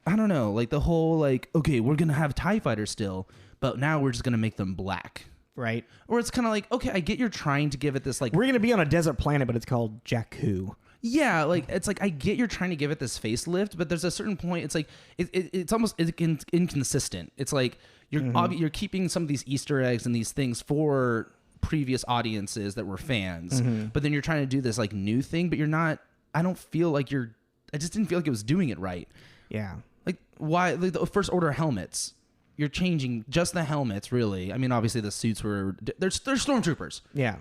I don't know, like the whole like, okay, we're going to have TIE fighters still, but now we're just going to make them black. Right. Or it's kind of like, okay, I get you're trying to give it this like... We're going to be on a desert planet, but it's called Jakku. Yeah, like it's like I get you're trying to give it this facelift, but there's a certain point. It's like it's almost inconsistent. It's like you're keeping some of these Easter eggs and these things for previous audiences that were fans. But then you're trying to do this like new thing, but you're not. I don't feel like I just didn't feel like it was doing it right. Yeah. Like why the First Order helmets? You're changing just the helmets, really. I mean, obviously the suits were they're stormtroopers. Yeah.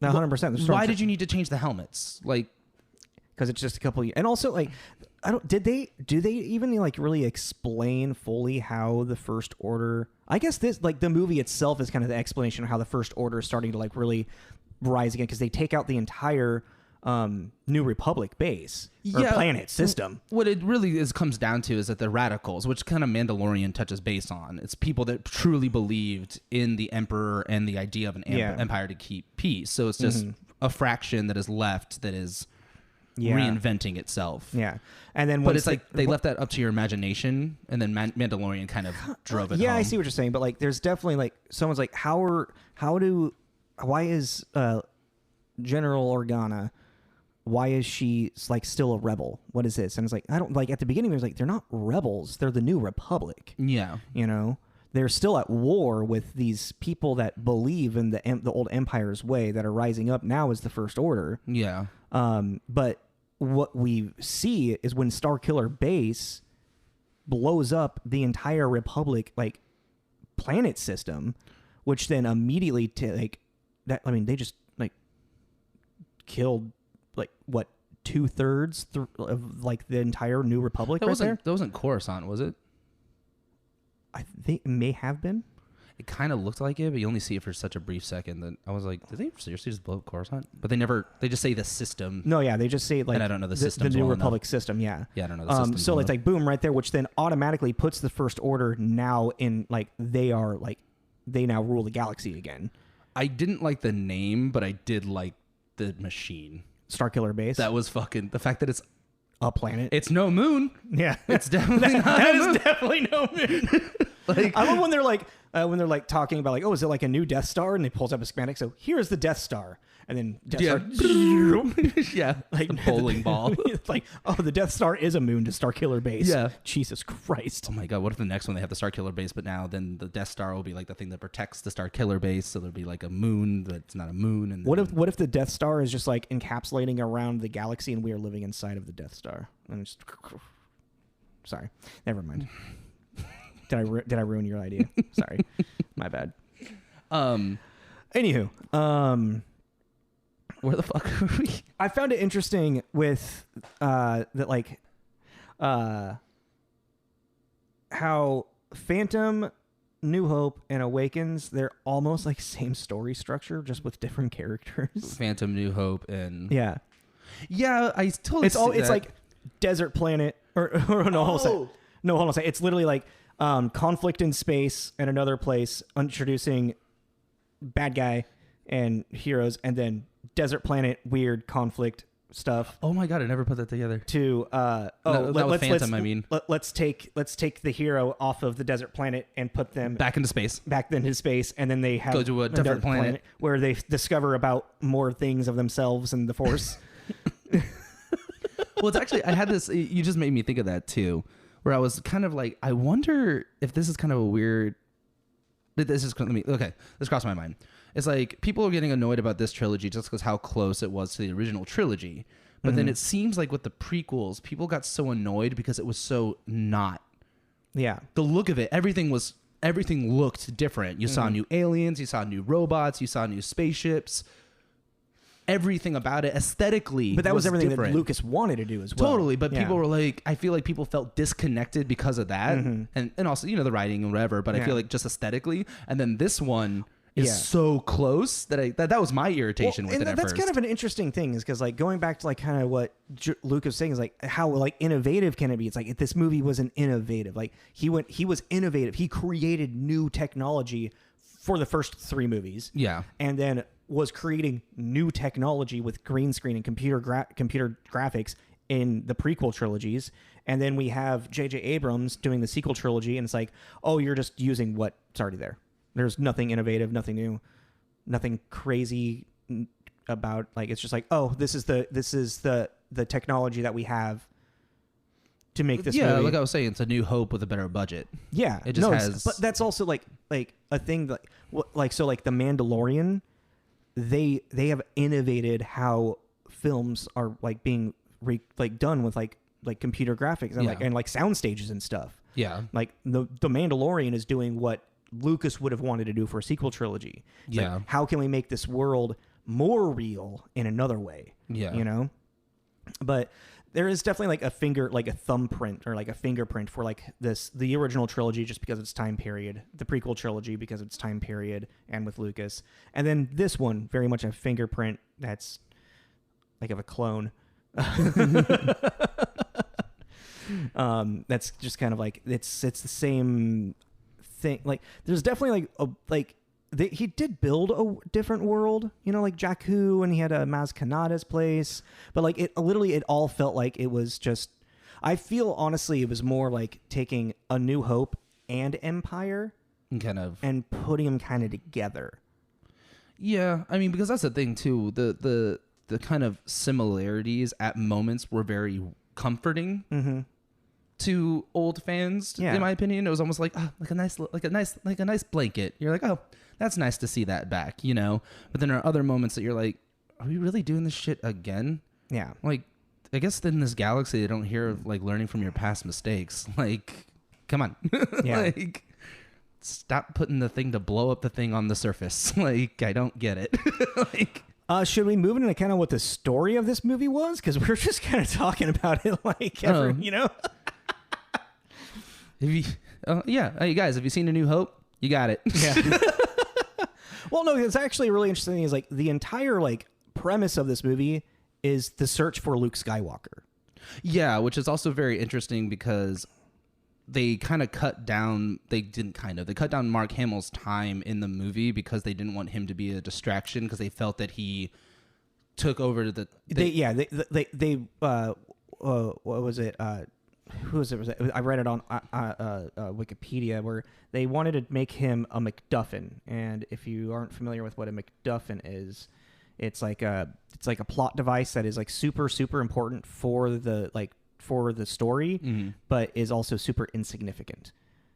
100%. Why did you need to change the helmets? Like, because it's just a couple and also like do they even like really explain fully how the First Order, I guess this like the movie itself is kind of the explanation of how the First Order is starting to like really rise again, because they take out the entire New Republic base or planet system. What it really comes down to is that the radicals, which kind of Mandalorian touches base on, it's people that truly believed in the Emperor and the idea of an empire to keep peace. So it's just a fraction that is left that is reinventing itself. Yeah. And then but it's like they left that up to your imagination, and then Mandalorian kind of drove it home. I see what you're saying, but like there's definitely like someone's like why is General Organa, why is she like still a rebel? What is this? And it's like, I don't like at the beginning there's like, they're not rebels, they're the New Republic. Yeah. You know, they're still at war with these people that believe in the old Empire's way, that are rising up now as the First Order. Yeah. But what we see is when Starkiller Base blows up the entire Republic like planet system, which then immediately they just like killed like what 2/3 of like the entire New Republic. That wasn't Coruscant, was it? I think it may have been. It kind of looked like it, but you only see it for such a brief second that I was like, did they seriously just blow up Coruscant? But they just say the system. No, yeah, they just say like, and I don't know the system. The New Republic system, yeah. Yeah, I don't know the system. So it's like boom right there, which then automatically puts the First Order now in like they now rule the galaxy again. I didn't like the name, but I did like the machine. Starkiller Base. That was fucking the fact that it's a planet. It's no moon. Yeah, it's definitely not. That is definitely no moon. Like, I love when they're like talking about like, oh, is it like a new Death Star? And they pulls up a schematic. So here's the Death Star, and then Death Star. Yeah, like the bowling ball. It's like, oh, the Death Star is a moon to Starkiller Base. Yeah, Jesus Christ. Oh my God, what if the next one they have the Starkiller Base, but now then the Death Star will be like the thing that protects the Starkiller Base, so there'll be like a moon that's not a moon. And what if the Death Star is just like encapsulating around the galaxy, and we are living inside of the Death Star? And just sorry, never mind. Did I ruin your idea? Sorry, my bad. Anywho, where the fuck are we? I found it interesting with that like how Phantom, New Hope, and Awakens, they're almost like same story structure, just with different characters. Phantom, New Hope, and yeah, I totally. It's like desert planet or no, hold on a second. It's literally like conflict in space and another place, introducing bad guy and heroes, and then desert planet, weird conflict stuff. Oh my God, I never put that together. To let's take the hero off of the desert planet and put them back into space, and then they have go to a different planet where they discover about more things of themselves and the Force. Well, it's actually, I had this, you just made me think of that too, where I was kind of like, I wonder if this is kind of a weird, this crossed my mind. It's like people are getting annoyed about this trilogy just because how close it was to the original trilogy. But then it seems like with the prequels, people got so annoyed because it was so not. Yeah. The look of it, everything looked different. You saw new aliens, you saw new robots, you saw new spaceships. Everything about it aesthetically, but that was everything different. that Lucas wanted to do as well. Totally, but people were like, I feel like people felt disconnected because of that, and also the writing and whatever. But I feel like just aesthetically, and then this one is so close that that was my irritation with it. And that's kind of an interesting thing, is because like going back to like kind of what Lucas was saying is like how like innovative can it be? It's like if this movie was an innovative, like he was innovative. He created new technology for the first 3 movies. Yeah, and then was creating new technology with green screen and computer graphics in the prequel trilogies. And then we have J.J. Abrams doing the sequel trilogy, and it's like, oh, you're just using what's already there. There's nothing innovative, nothing new, nothing crazy about, like, it's just like, oh, this is the technology that we have to make this movie. Yeah, like I was saying, it's a New Hope with a better budget. Yeah. It just has... But that's also like a thing that, like, so like The Mandalorian, they have innovated how films are like being done with like computer graphics and like sound stages and stuff. Yeah. Like the Mandalorian is doing what Lucas would have wanted to do for a sequel trilogy. It's like, how can we make this world more real in another way? Yeah. You know? But there is definitely like a thumbprint or like a fingerprint for like the original trilogy just because of its time period, the prequel trilogy because of its time period and with Lucas. And then this one, very much a fingerprint that's like of a clone. That's just kind of like it's the same thing. Like there's definitely he did build a different world, you know, like Jakku, and he had a Maz Kanata's place, but like it all felt like it was just. I feel honestly it was more like taking A New Hope and Empire and putting them kind of together. Yeah, I mean, because that's the thing too. The kind of similarities at moments were very comforting. Mm-hmm. To old fans, in my opinion, it was almost like a nice blanket. You're like, oh, that's nice to see that back, you know. But then there are other moments that you're like, are we really doing this shit again? Yeah. Like, I guess in this galaxy, they don't hear of like learning from your past mistakes. Like, come on, like, stop putting the thing to blow up the thing on the surface. Like, I don't get it. Like. Should we move into kind of what the story of this movie was? Because we're just kind of talking about it like you know. Hey guys, have you seen A New Hope? You got it. Yeah. Well, no, it's actually really interesting thing is like the entire like premise of this movie is the search for Luke Skywalker. Yeah, which is also very interesting because they kind of cut down. They cut down Mark Hamill's time in the movie because they didn't want him to be a distraction because they felt that he took over the. What was it? Who was it? I read it on Wikipedia where they wanted to make him a MacGuffin, and if you aren't familiar with what a MacGuffin is, it's like a plot device that is like super important for the story, mm-hmm. but is also super insignificant.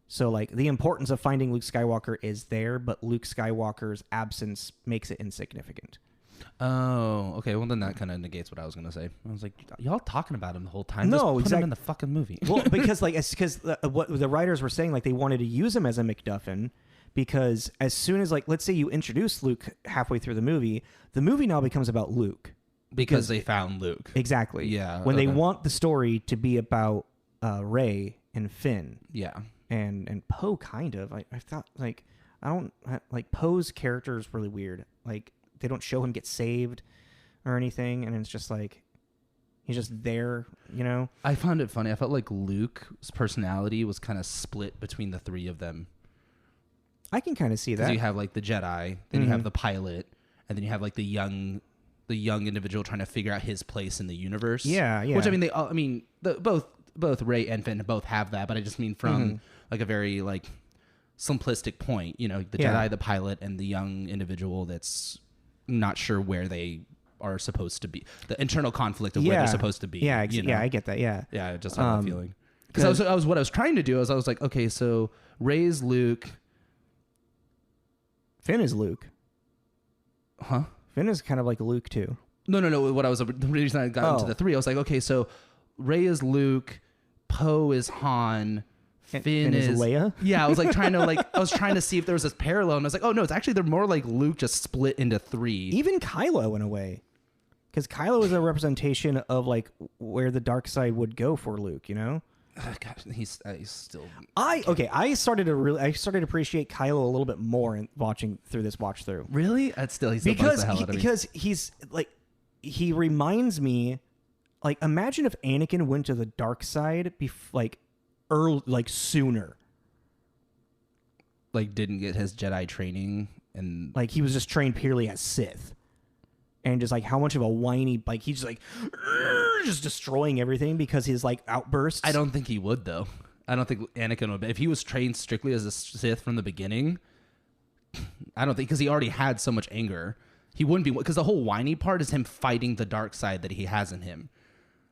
So like the importance of finding Luke Skywalker is there, but Luke Skywalker's absence makes it insignificant. Oh, okay. Well, then that kind of negates what I was going to say. I was like, y'all talking about him the whole time. No, just put exactly. him in the fucking movie. Well, because what the writers were saying, like they wanted to use him as a MacGuffin because as soon as like, let's say you introduce Luke halfway through the movie now becomes about Luke. Because they found Luke. Exactly. Yeah. When they want the story to be about Rey and Finn. Yeah. And Poe kind of. I thought like Poe's character is really weird. Like they don't show him get saved or anything, and it's just like he's just there, you know. I found it funny. I felt like Luke's personality was kind of split between the three of them. I can kind of see that. You have like the Jedi, then mm-hmm. you have the pilot, and then you have like the young individual trying to figure out his place in the universe. Yeah, yeah. Which I mean, both Rey and Finn both have that, but I just mean from mm-hmm. like a very like simplistic point. You know, the Jedi, the pilot, and the young individual that's not sure where they are supposed to be. The internal conflict of where they're supposed to be. Yeah, you know? Yeah, I get that. Yeah, yeah. I just had that feeling because I was what I was trying to do is I was like, okay, so Rey's Luke, Finn is Luke, huh? Finn is kind of like Luke too. No. The reason I got into the three, I was like, okay, so Rey is Luke, Poe is Han, Finn is Leia. Yeah, I was like trying to see if there was this parallel, and I was like, oh no, it's actually they're more like Luke just split into three. Even Kylo in a way, because Kylo is a representation of like where the dark side would go for Luke. You know. God, he's still. I started to appreciate Kylo a little bit more in watching through this watch through. Really? He still bugs the hell out of me. Because he's like, he reminds me, like, imagine if Anakin went to the dark side sooner. Like, didn't get his Jedi training and like he was just trained purely as Sith. And just like how much of a whiny, like he's just like just destroying everything because his like outbursts. I don't think he would though. I don't think Anakin would. If he was trained strictly as a Sith from the beginning, I don't think because he already had so much anger, he wouldn't be. Because the whole whiny part is him fighting the dark side that he has in him.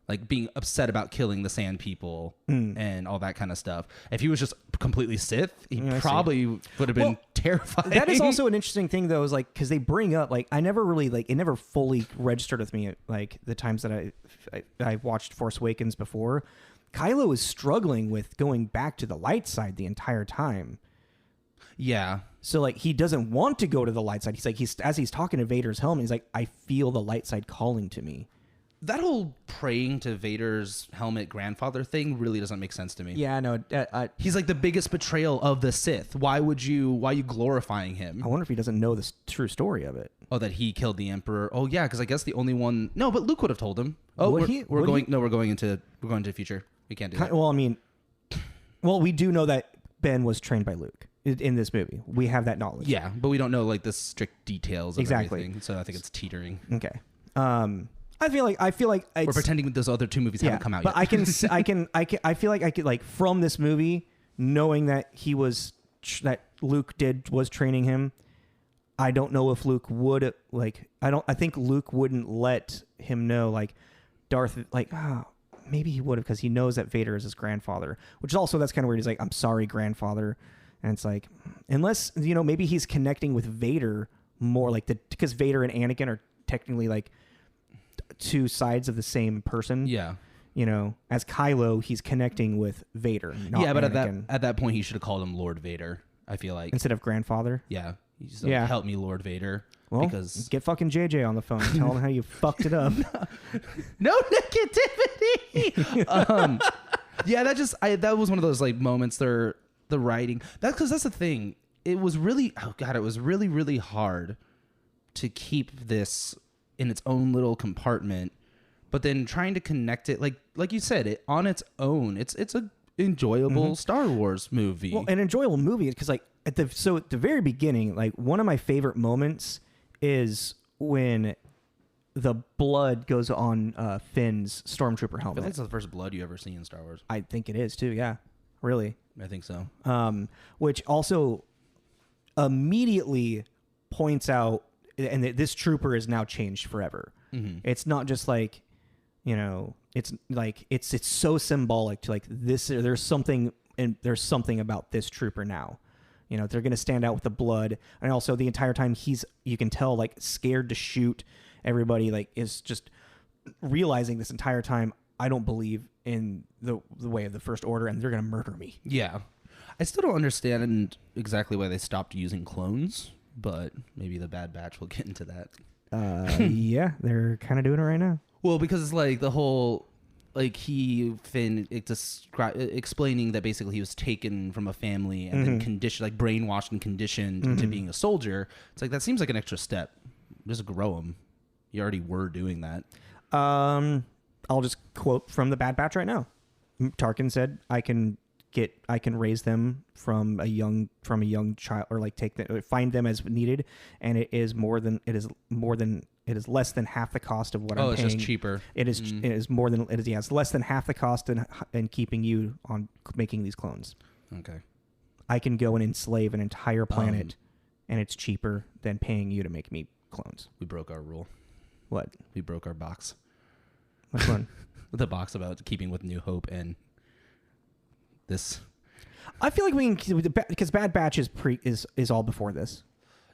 like being upset about killing the Sand People and all that kind of stuff. If he was just completely Sith, he probably would have been terrified. That is also an interesting thing, though, is like because they bring up like I never really like it never fully registered with me like the times that I watched Force Awakens before. Kylo is struggling with going back to the light side the entire time. Yeah. So like he doesn't want to go to the light side. He's like as he's talking to Vader's helmet, he's like, I feel the light side calling to me. That whole praying to Vader's helmet grandfather thing really doesn't make sense to me. Yeah, no. He's like the biggest betrayal of the Sith. Why are you glorifying him? I wonder if he doesn't know the true story of it. Oh, that he killed the Emperor. Oh, yeah, because I guess the only one. No, but Luke would have told him. Oh, we're going into the future. We can't do that. Well, I mean, we do know that Ben was trained by Luke in this movie. We have that knowledge. Yeah, but we don't know like the strict details of everything. So I think it's teetering. Okay. I feel like we're pretending that those other two movies haven't come out yet. But I feel like I could like from this movie, knowing that that Luke was training him. I don't know if Luke would like. I think Luke wouldn't let him know like Darth like. Maybe he would have because he knows that Vader is his grandfather, which is also that's kind of weird. He's like, I'm sorry, grandfather. And it's like, unless, maybe he's connecting with Vader more like because Vader and Anakin are technically like two sides of the same person. Yeah. As Kylo, he's connecting with Vader. Not but Anakin. at that point, he should have called him Lord Vader, I feel like. Instead of grandfather? Yeah. He's like, help me, Lord Vader. Well, because get fucking JJ on the phone and tell him how you fucked it up. No negativity. That was one of those like moments. The writing. That's because that's the thing. It was really really hard to keep this in its own little compartment, but then trying to connect it like you said it on its own. It's a enjoyable Star Wars movie. Well, an enjoyable movie because like at the very beginning, like one of my favorite moments is when the blood goes on Finn's stormtrooper helmet. I feel like it's the first blood you ever see in Star Wars. I think it is too. Yeah, really. I think so. Which also immediately points out, and this trooper is now changed forever. Mm-hmm. It's not just like, it's like it's so symbolic to like this. There's something about this trooper now. They're going to stand out with the blood. And also the entire time you can tell like scared to shoot. Everybody like is just realizing this entire time, I don't believe in the way of the First Order and they're going to murder me. Yeah. I still don't understand exactly why they stopped using clones, but maybe the Bad Batch will get into that. Yeah, they're kind of doing it right now. Well, because it's like the whole... Like Finn explaining that basically he was taken from a family and then conditioned, like brainwashed and conditioned into being a soldier. It's like that seems like an extra step. Just grow him. You already were doing that. I'll just quote from the Bad Batch right now. Tarkin said, "I can raise them from a young child, or like find them as needed, and it is less than half the cost of what I'm paying. It's just cheaper. It is it's less than half the cost in keeping you on making these clones. Okay. I can go and enslave an entire planet, and it's cheaper than paying you to make me clones. We broke our rule. What? We broke our box. Which one? The box about keeping with New Hope and this. I feel like we can, because Bad Batch is all before this.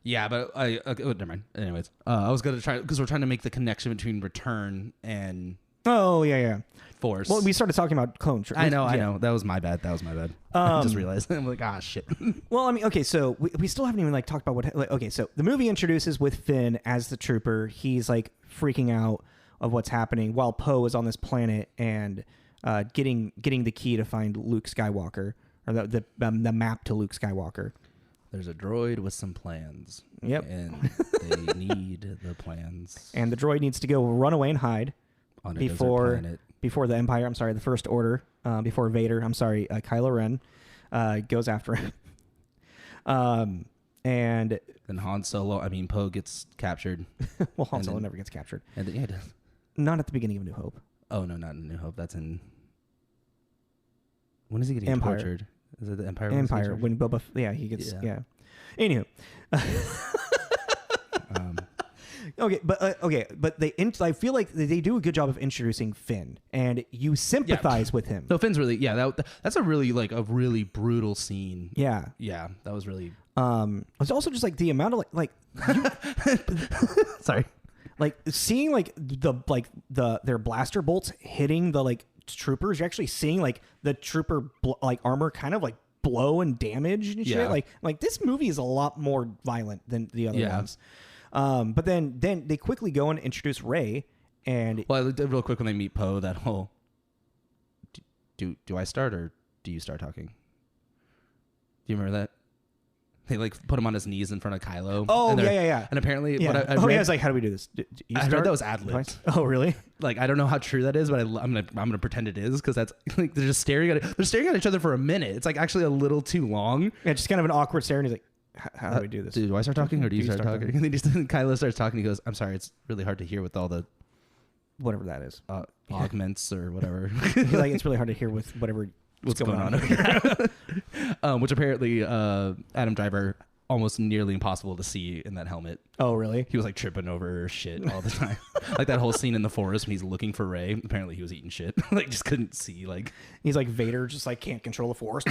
Yeah, but never mind. Anyways, I was gonna try because we're trying to make the connection between Return and Force. Well, we started talking about clone troops. I know. That was my bad. I just realized. I'm like, shit. Well, I mean, okay, so we still haven't even like talked about what. Like, okay, so the movie introduces with Finn as the trooper. He's like freaking out of what's happening while Poe is on this planet and getting the key to find Luke Skywalker, or the map to Luke Skywalker. There's a droid with some plans. Yep. And they need the plans. And the droid needs to go run away and hide on a desert planet. Before the Empire, the First Order, before Vader, Kylo Ren goes after him. And then Poe gets captured. Well, Han Solo never gets captured. And then, it does. Not at the beginning of New Hope. Oh, no, not in New Hope. That's in... When is he getting Empire. tortured? Is it the Empire? Empire, when Boba... he gets... Yeah. Anywho. Okay, but I feel like they do a good job of introducing Finn, and you sympathize with him. No, Finn's really that's a really a really brutal scene. Yeah, that was really. It's also just like the amount of sorry, like seeing their blaster bolts hitting the troopers. You're actually seeing the trooper armor kind of blow and damage and shit. Like this movie is a lot more violent than the other ones. But then they quickly go and introduce Rey, and real quick when they meet Poe, that whole do I start or do you start talking? Do you remember that? They put him on his knees in front of Kylo. Oh, yeah. And apparently, I was like, how do we do this? I heard that was ad-libbed. Oh, really? I don't know how true that is, but I'm gonna pretend it is, because that's they're just staring at it. They're staring at each other for a minute. It's actually a little too long. Yeah, just kind of an awkward stare, and he's like, how do we do this? Do I start talking or do you start talking? And then Kylo starts talking. He goes, I'm sorry, it's really hard to hear with all the whatever that is, augments or whatever. He's like, it's really hard to hear with what's going on over here. Which apparently Adam Driver almost nearly impossible to see in that helmet. Oh, really? He was tripping over shit all the time. That whole scene in the forest when he's looking for Rey. Apparently he was eating shit. Just couldn't see. He's like Vader, just can't control the force,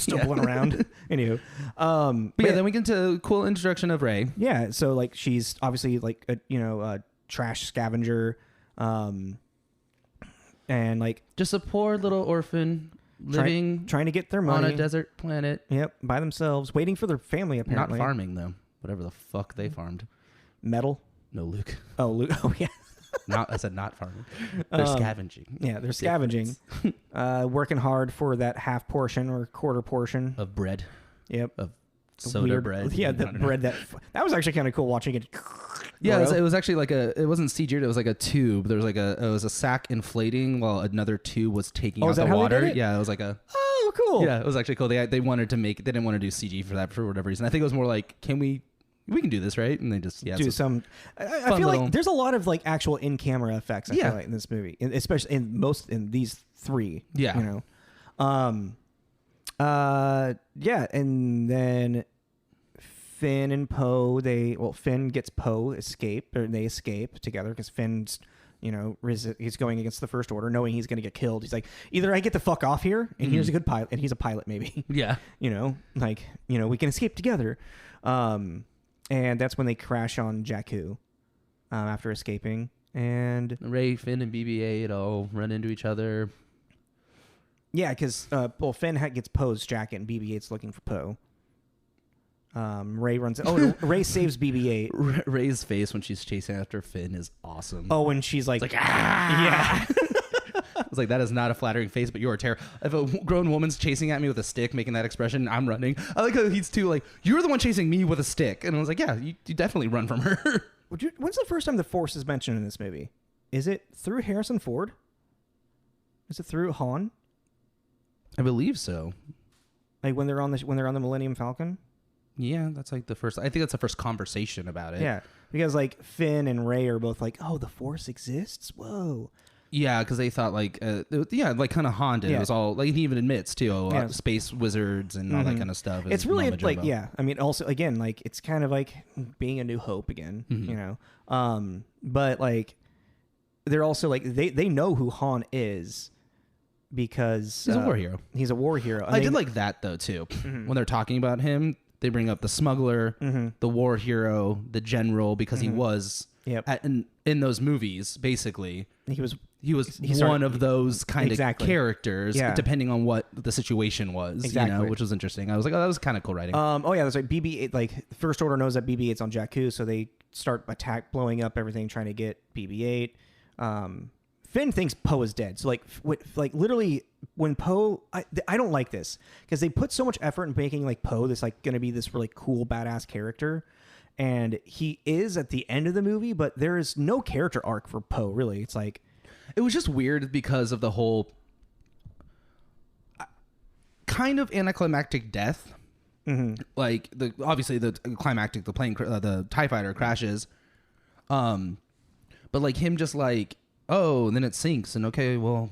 stumbling around. Anywho, but then we get to cool introduction of Rey. Yeah, so she's obviously a trash scavenger, and just a poor little orphan. Trying to get their money on a desert planet. Yep, by themselves, waiting for their family. Apparently, not farming though. Whatever the fuck they farmed. Metal. No, Luke. Oh, Luke. Oh, yeah. I said not farming. They're scavenging. Yeah, they're scavenging. Working hard for that half portion or quarter portion of bread. Yep. Of soda bread. Yeah, the bread that was actually kind of cool watching it. Yeah, it was actually it wasn't CG'd, it was a tube. There was it was a sack inflating while another tube was taking out the water. Yeah, it was oh, cool. Yeah, it was actually cool. They wanted to they didn't want to do CG for that for whatever reason. I think it was more can we can do this, right? And they just do some. I feel like there's a lot of actual in-camera effects. I feel like in this movie, especially in these three. Yeah, you know. Yeah, and then Finn and Poe, Finn gets Poe escape, or they escape together because Finn's, he's going against the First Order, knowing he's going to get killed. He's like, either I get the fuck off here, and here's a good pilot, and he's a pilot maybe. Yeah. We can escape together. And that's when they crash on Jakku after escaping. And Rey, Finn, and BB-8 all run into each other. Yeah, because Finn gets Poe's jacket, and BB-8's looking for Poe. Rey runs. Oh, no, Rey saves BB-8. Rey's face when she's chasing after Finn is awesome. Oh, when she's like ah! Yeah. I was like, that is not a flattering face, but you're terrible. If a grown woman's chasing at me with a stick, making that expression, I'm running. I like how he's too you're the one chasing me with a stick, and I was like, yeah, you definitely run from her. When's the first time the Force is mentioned in this movie? Is it through Harrison Ford? Is it through Han? I believe so. When they're on the Millennium Falcon. Yeah, that's the first. I think that's the first conversation about it. Yeah, because Finn and Rey are both oh, the Force exists. Whoa. Yeah, because they thought kind of Han did. Yeah. It was all he even admits too, space wizards and all that kind of stuff. It's really I mean, also again, it's kind of being A New Hope again, but they're also they know who Han is. Because he's a war hero. He's a war hero. I did like that though too. Mm-hmm. When they're talking about him, they bring up the smuggler, the war hero, the general, because he was in those movies. Basically, he was one of those kind of characters, depending on what the situation was. Exactly. Which was interesting. I was like, oh, that was kind of cool writing. That's BB-8. The First Order knows that BB-8's on Jakku, so they start blowing up everything, trying to get BB-8. Finn thinks Poe is dead. So literally when Poe, I don't like this because they put so much effort in making Poe this going to be this really cool badass character, and he is at the end of the movie, but there is no character arc for Poe really. It's it was just weird because of the whole kind of anticlimactic death. Mm-hmm. Obviously the climactic, the plane, the TIE fighter crashes, but him just oh, and then it sinks, and Poe's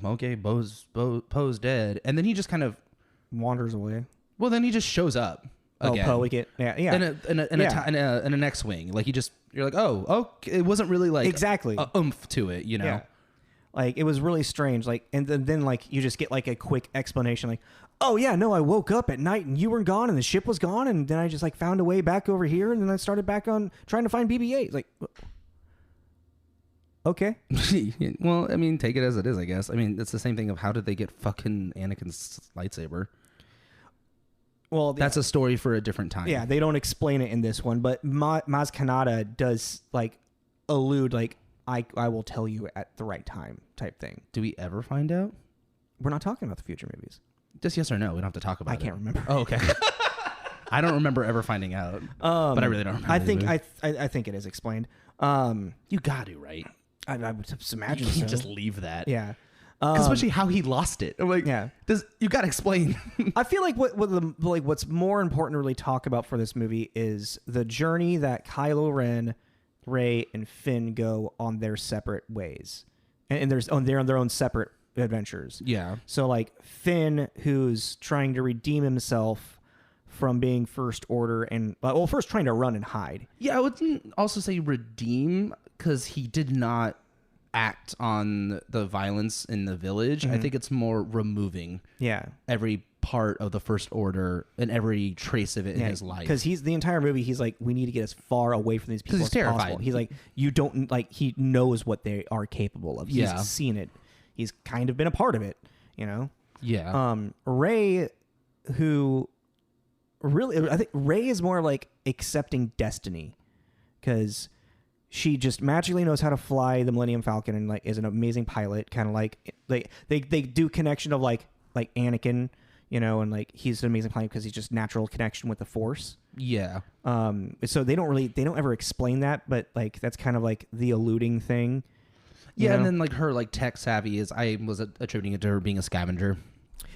dead, and then he just kind of wanders away. Well, then he just shows up again. Poe again. Yeah. In an X-wing. Like you're like, oh, it wasn't really like exactly a oomph to it, you know? Yeah. Like it was really strange. Like, and then like you just get like a quick explanation, like, oh yeah, no, I woke up at night and you were gone and the ship was gone, and then I just like found a way back over here, and then I started back on trying to find BB-8. Like, okay. Well, I mean, take it as it is, I guess. I mean, it's the same thing of how did they get fucking Anakin's lightsaber? Well, that's a story for a different time. Yeah, they don't explain it in this one, but Maz Kanata does like allude, like, I will tell you at the right time type thing. Do we ever find out? We're not talking about the future movies. Just yes or no. We don't have to talk about it. I can't remember. Oh, okay. I don't remember ever finding out, but I really don't remember. I think it is explained. You got to, right? I would just imagine you can't so. just leave that. Yeah. Especially how he lost it. I'm like, yeah. You got to explain. I feel like what's more important to really talk about for this movie is the journey that Kylo Ren, Rey, and Finn go on their separate ways, and they're on their own separate adventures. Yeah. So like Finn, who's trying to redeem himself from being First Order and first trying to run and hide. Yeah, I wouldn't also say redeem because he did not act on the violence in the village. I think it's more removing every part of the First Order and every trace of it in his life. Because the entire movie, he's like, we need to get as far away from these people as terrified. possible. He's like, you don't like, he knows what they are capable of. He's seen it. He's kind of been a part of it, you know? Yeah. Rey, who really, I think Rey is more like accepting destiny because she just magically knows how to fly the Millennium Falcon and like is an amazing pilot. Kind of like they do connection of like Anakin, you know, and like he's an amazing pilot because he's just natural connection with the Force. Yeah. So they don't ever explain that, but like that's kind of like the alluding thing. Yeah, and then like her like tech savvy I was attributing it to her being a scavenger.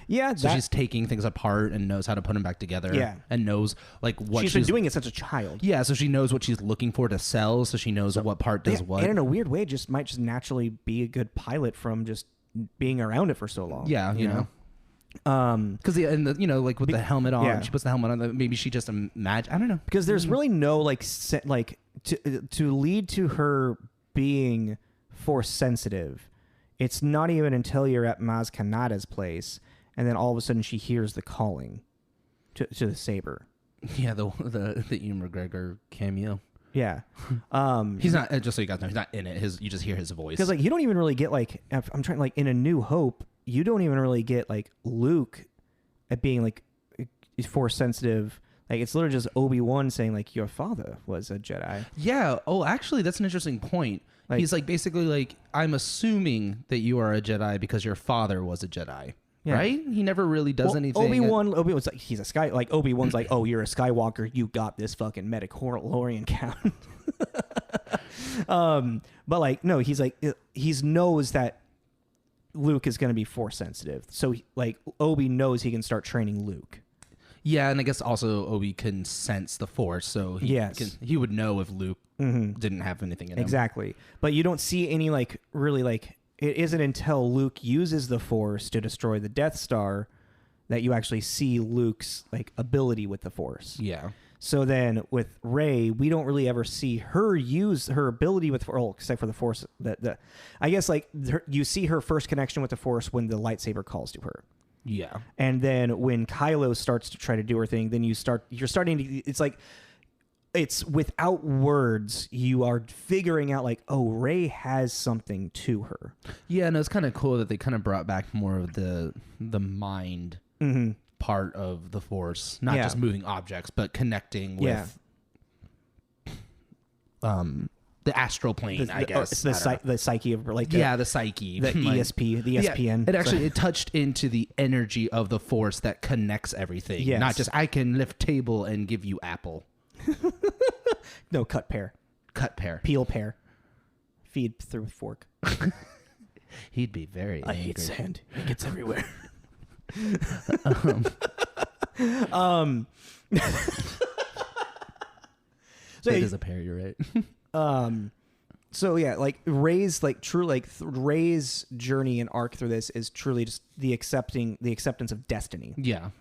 Yeah, so she's taking things apart and knows how to put them back together. Yeah, and knows like what she's been doing it since a child. Yeah, so she knows what she's looking for to sell. So she knows what part does what. And in a weird way, might just naturally be a good pilot from just being around it for so long. Yeah, you know. Because like with the helmet on, she puts the helmet on. Maybe she just imagine. I don't know. Because there's really no to lead to her being Force sensitive. It's not even until you're at Maz Kanata's place, and then all of a sudden she hears the calling to the saber. Yeah, the Ian McGregor cameo. Yeah, he's not. Just so you guys know, he's not in it. You just hear his voice. Because like you don't even really get like I'm trying like in A New Hope, you don't even really get like Luke at being like Force sensitive. Like it's literally just Obi-Wan saying like your father was a Jedi. Yeah. Oh, actually, that's an interesting point. Like, he's like basically like I'm assuming that you are a Jedi because your father was a Jedi. Yeah. Right? He never really does anything. Obi-Wan's like he's a Sky. Like Obi-Wan's like, oh, you're a Skywalker. You got this fucking Metachlorian count. But like no, he's like he knows that Luke is going to be Force sensitive. So like Obi knows he can start training Luke. Yeah, and I guess also Obi can sense the Force, so he would know if Luke didn't have anything in him. Exactly. But you don't see any like really like it isn't until Luke uses the Force to destroy the Death Star that you actually see Luke's like ability with the Force. Yeah. So then with Rey, we don't really ever see her use her ability with except for the Force. I guess like you see her first connection with the Force when the lightsaber calls to her. Yeah. And then when Kylo starts to try to do her thing, then you're starting to, it's like, it's without words, you are figuring out like, oh, Rey has something to her. Yeah, and it's kind of cool that they kind of brought back more of the mind part of the Force, not just moving objects, but connecting with the astral plane, I guess. The psyche of like the psyche, the ESP, the ESPN. It touched into the energy of the Force that connects everything. Yes. Not just I can lift table and give you apple. No, cut pear, peel pear, feed through fork. He'd be very angry. I hate sand. It gets everywhere. So it is a pear. You're right. So yeah, like Rey's like true like Rey's journey and arc through this is truly just the acceptance of destiny. Yeah,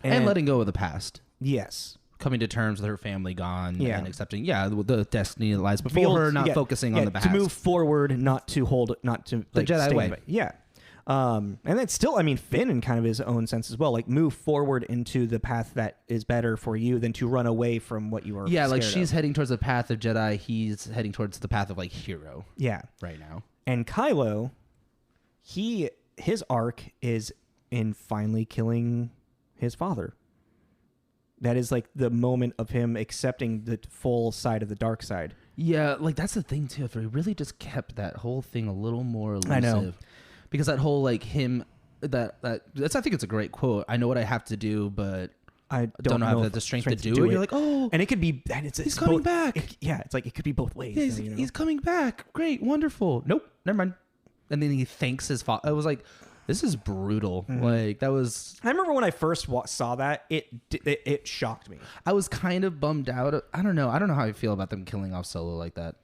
and letting go of the past. Yes. Coming to terms with her family gone Yeah. and accepting, the destiny that lies before her, not focusing on the past. To move forward, not to the Jedi way. Yeah. And then still, I mean, Finn in kind of his own sense as well, like move forward into the path that is better for you than to run away from what you are. Yeah, like scared she's of. heading towards the path of Jedi. He's heading towards the path of like hero. Yeah. Right now. And Kylo, his arc is in finally killing his father. That is like the moment of him accepting the full side of the dark side. Yeah, like that's the thing too. If they really just kept that whole thing a little more elusive. I know. Because that whole like him that's I think it's a great quote. I know what I have to do, but I don't have the strength to do it. You're like, oh, and it could be. And he's coming back. It's like it could be both ways. Yeah, he's coming back. Great, wonderful. Nope, never mind. And then he thanks his father. I was like, this is brutal. Mm-hmm. Like that was. I remember when I first saw that, it shocked me. I was kind of bummed out. I don't know how I feel about them killing off Solo like that.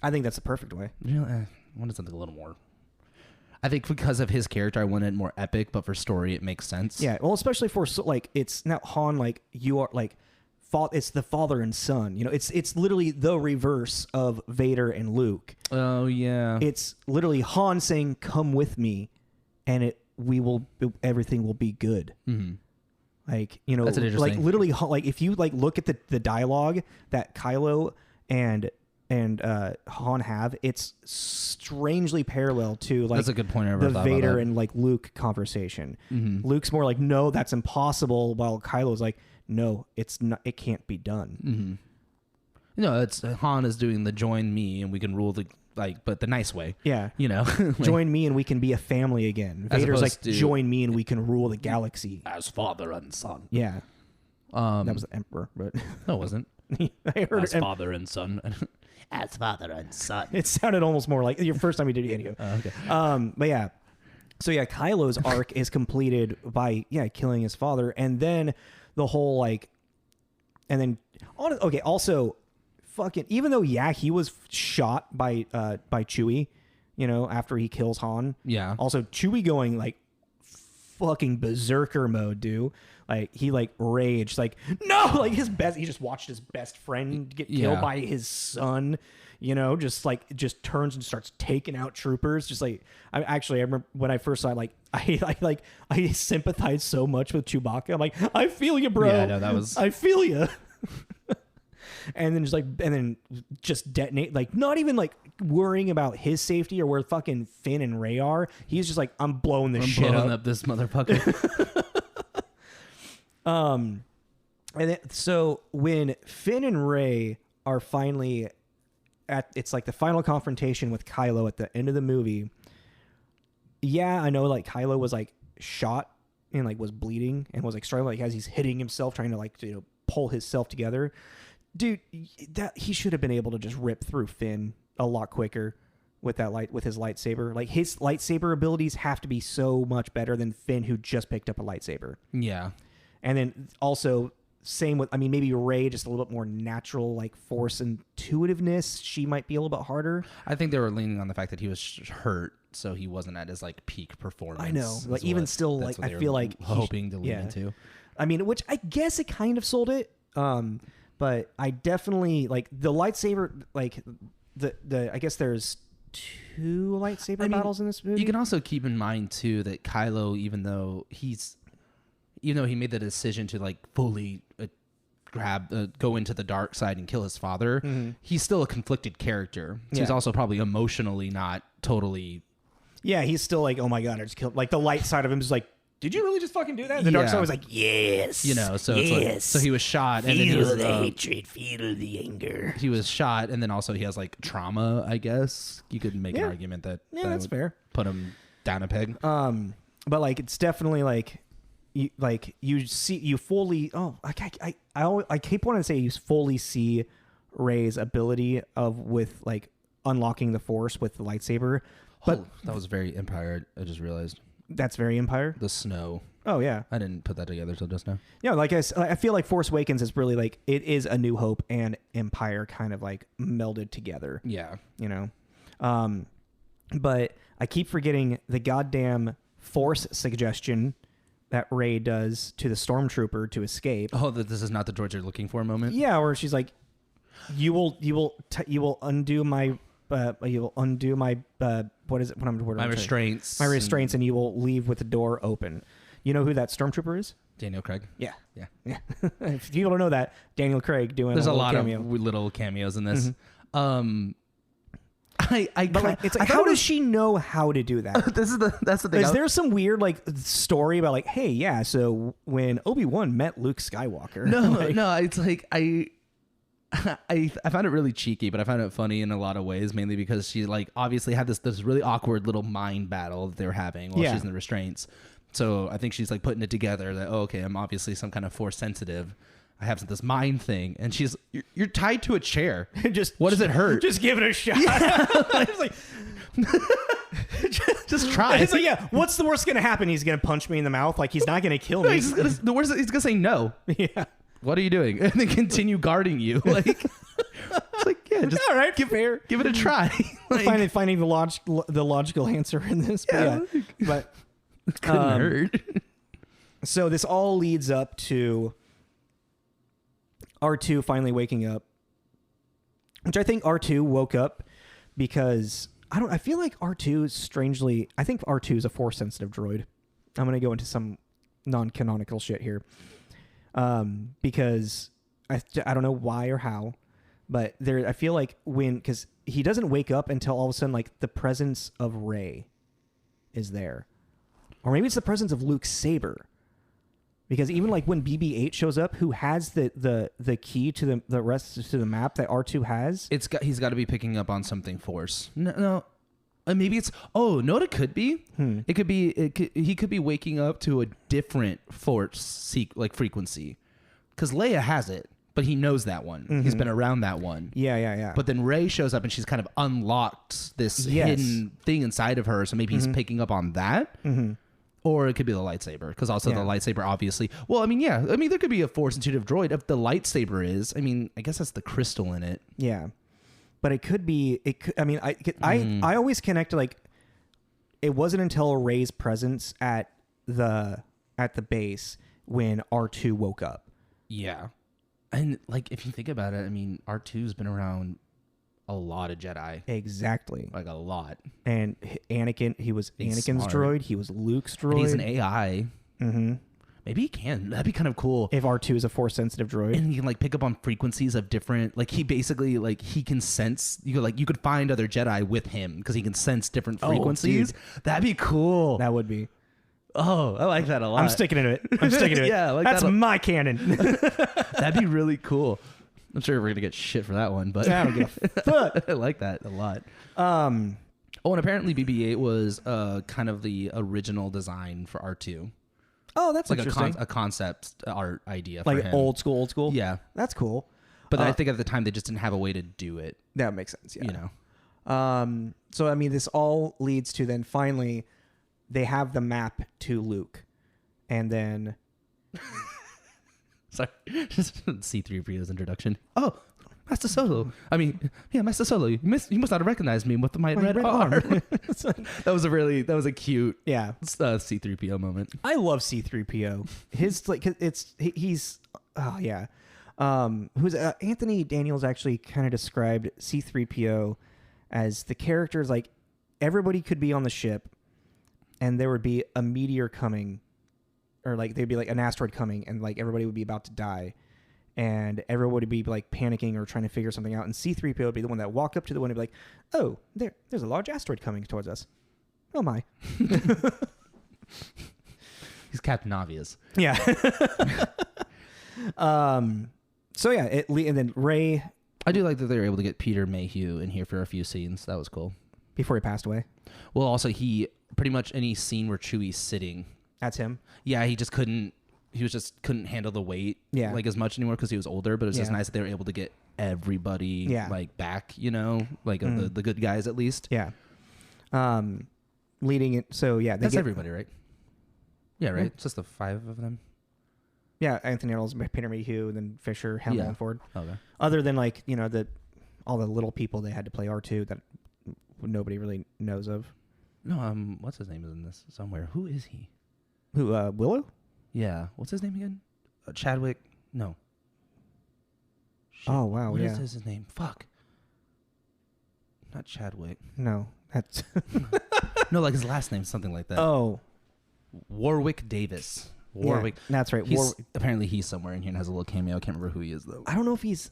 I think that's the perfect way. You know, I wanted something a little more. I think because of his character, I wanted more epic, but for story, it makes sense. Yeah, well, especially for like it's not Han. Like you are like, it's the father and son. You know, it's literally the reverse of Vader and Luke. Oh yeah, it's literally Han saying, "Come with me," and everything will be good. Mm-hmm. Like that's an interesting. Like literally, like if you like look at the dialogue that Kylo and Han have, it's strangely parallel to like that's a good point. The Vader and like Luke conversation. Mm-hmm. Luke's more like, no, that's impossible, while Kylo's like, no, it's not. It can't be done. Mm-hmm. No, it's Han is doing the join me and we can rule but the nice way. Yeah, like, join me and we can be a family again. Vader's like, join me and we can rule the galaxy as father and son. Yeah, that was the Emperor, but no, it wasn't. I heard as father and son. As father and son. It sounded almost more like your first time you did it anyway. Okay. But yeah. So yeah, Kylo's arc is completed by killing his father, and then the whole also fucking, even though he was shot by Chewie, after he kills Han. Yeah. Also Chewie going like fucking berserker mode, dude. Like he like raged, like no, like he just watched his best friend get killed by his son, just turns and starts taking out troopers. Just like I remember when I first saw it, like I sympathized so much with Chewbacca. I'm like, I feel you, bro. Yeah, no, I feel you. And then just detonate, like not even like worrying about his safety or where fucking Finn and Rey are. He's just like, I'm blowing up this motherfucker. And so when Finn and Rey are finally it's like the final confrontation with Kylo at the end of the movie. Yeah, I know like Kylo was like shot and like was bleeding and was like struggling, like as he's hitting himself, trying to like, pull himself together. Dude, that he should have been able to just rip through Finn a lot quicker with his lightsaber. Like his lightsaber abilities have to be so much better than Finn, who just picked up a lightsaber. Yeah. And then also same with, maybe Rey, just a little bit more natural, like force intuitiveness. She might be a little bit harder. I think they were leaning on the fact that he was hurt, so he wasn't at his like peak performance. I know, like even still, like I feel like hoping to lean into. Which I guess it kind of sold it. But I definitely like the lightsaber, like the I guess there's two lightsaber battles in this movie. You can also keep in mind too that Kylo, even though he made the decision to like fully go into the dark side and kill his father, he's still a conflicted character. So he's also probably emotionally not totally. Yeah, he's still like, oh my god, I just killed. Like the light side of him is like, did you really just fucking do that? And the dark side was like, yes. So it's like, so he was shot, and then he was the hatred, feel the anger. He was shot, and then also he has like trauma. I guess you could make an argument that that's fair. Put him down a peg. But like it's definitely like. You fully. Oh, I keep wanting to say you fully see Rey's ability with like unlocking the Force with the lightsaber, but that was very Empire. I just realized that's very Empire. The snow. Oh yeah, I didn't put that together till just now. Yeah, like I feel like Force Awakens is really like it is A New Hope and Empire kind of like melded together. Yeah, but I keep forgetting the goddamn Force suggestion that Rey does to the stormtrooper to escape. Oh, this is not the droid you're looking for moment. Yeah, where she's like, you will undo my what is it? My restraints. My restraints, and you will leave with the door open. You know who that stormtrooper is? Daniel Craig. Yeah. Yeah. If you don't know that, Daniel Craig doing There's a lot cameo. of little cameos in this. But like, it's like, how does she know how to do that? That's the thing. Is there some weird like story about like, hey, yeah, so when Obi-Wan met Luke Skywalker? No, it's like I found it really cheeky, but I found it funny in a lot of ways, mainly because she like obviously had this really awkward little mind battle that they were having while she's in the restraints. So I think she's like putting it together that, oh, okay, I'm obviously some kind of force sensitive. I have this mind thing, and she's you're tied to a chair. What does it hurt? Just give it a shot. Yeah. It's like, just try. It's like, yeah, what's the worst gonna happen? He's gonna punch me in the mouth. Like, he's not gonna kill me. He's gonna say no. Yeah. What are you doing? And then continue guarding you. Like, it's like, yeah, just all right, give it a try. Like, finding the logical answer in this. Yeah, but it couldn't hurt. So this all leads up to R2 finally waking up, which I think R2 woke up because I feel like R2 is strangely, I think R2 is a force sensitive droid. I'm going to go into some non-canonical shit here. Because I don't know why or how, but I feel like because he doesn't wake up until all of a sudden, like, the presence of Rey is there. Or maybe it's the presence of Luke's saber. Because even like when BB-8 shows up, who has the key to the rest to the map that R2 has? He's got to be picking up on something force. No. Maybe it's no. It could be. It could be. He could be waking up to a different force frequency, because Leia has it, but he knows that one. Mm-hmm. He's been around that one. Yeah. But then Rey shows up and she's kind of unlocked this hidden thing inside of her. So maybe he's picking up on that. Mm-hmm. Or it could be the lightsaber, because also the lightsaber, obviously. Well, I mean, there could be a force intuitive droid. If the lightsaber is, I guess that's the crystal in it. Yeah, but it could be. I always connect to, like, it wasn't until Rey's presence at the base when R2 woke up. Yeah, and like if you think about it, R2's been around a lot of Jedi. Exactly. Like a lot. And Anakin, he was He's Anakin's smart. droid. He was Luke's droid. And he's an AI. Mm-hmm. Maybe he can. That'd be kind of cool. If R2 is a force-sensitive droid. And he can like pick up on frequencies of different, like he basically, like he can sense, you could find other Jedi with him because he can sense different frequencies. That'd be cool. That would be. Oh, I like that a lot. I'm sticking to it. Yeah, like that's my canon. That'd be really cool. I'm sure we're gonna get shit for that one, but I don't give a fuck. I like that a lot. And apparently BB-8 was kind of the original design for R2. Oh, that's like interesting. a concept art idea for like him. old school. Yeah, that's cool. But I think at the time they just didn't have a way to do it. That makes sense. Yeah, you know. So this all leads to then finally they have the map to Luke, and then. Sorry, just C-3PO's introduction. Oh, Master Solo. Master Solo. You must not have recognized me with my red arm. That was a cute C-3PO moment. I love C-3PO. He's Anthony Daniels actually kind of described C-3PO as the characters, like, everybody could be on the ship and there would be a meteor coming. Or like there'd be like an asteroid coming and like everybody would be about to die and everyone would be like panicking or trying to figure something out, and C-3PO would be the one that walk up to the one and be like, oh, there's a large asteroid coming towards us. Oh my. He's Captain Obvious. Yeah. So yeah, and then Rey. I do like that they were able to get Peter Mayhew in here for a few scenes. That was cool. Before he passed away. Well, also he pretty much any scene where Chewie's sitting. That's him. Yeah, he couldn't handle the weight like as much anymore because he was older, but it was just nice that they were able to get everybody like back, like the good guys at least. Yeah. Leading it. So yeah, that's everybody, right? Yeah, right. It's just the 5 of them. Yeah, Anthony Arnold, Peter Mayhew, and then Fisher, Hamill, and Ford. Okay. Other than like all the little people they had to play R2 that nobody really knows of. No, what's his name is in this somewhere? Who is he? Who? Willow? Yeah. What's his name again? Chadwick? No. Shit. Oh wow. What yeah. is his name? Fuck. Not Chadwick. No, that's No, like his last name, something like that. oh. Warwick Davis. Warwick. Yeah, that's right. Apparently he's somewhere in here and has a little cameo. I can't remember who he is though. I don't know if he's.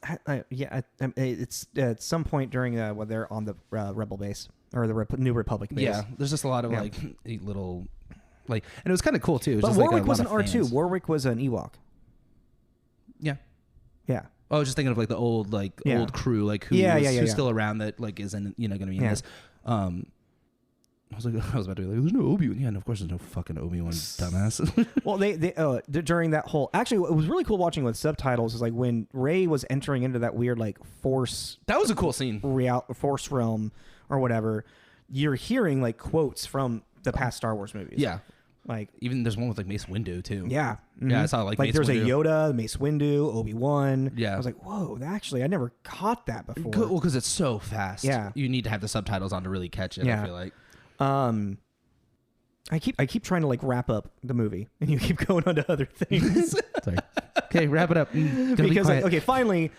It's at some point during when they're on the Rebel base or the New Republic base. Yeah, there's just a lot of like little, like, and it was kind of cool too. It was But just Warwick like was an R2. R2. Warwick was an Ewok. Yeah. Yeah. I was just thinking of like the old old crew, like who's still around that like isn't going to be in this. I was about to be like, there's no Obi-Wan. Yeah, and of course there's no fucking Obi-Wan, dumbass. Well, they during that whole, actually, it was really cool watching with subtitles. Is like when Rey was entering into that weird like force. That was a cool scene. Force realm or whatever. You're hearing like quotes from the past Star Wars movies. Yeah. Like even there's one with like Mace Windu too. Yeah. Mm-hmm. Yeah, I saw like Mace there's Windu. a Yoda, Mace Windu, Obi-Wan. Yeah. I was like, whoa, actually, I never caught that before. Well, because it's so fast. Yeah. You need to have the subtitles on to really catch it, Yeah. I feel like. I keep trying to like wrap up the movie, and you keep going on to other things. Sorry. Okay, wrap it up. Because finally,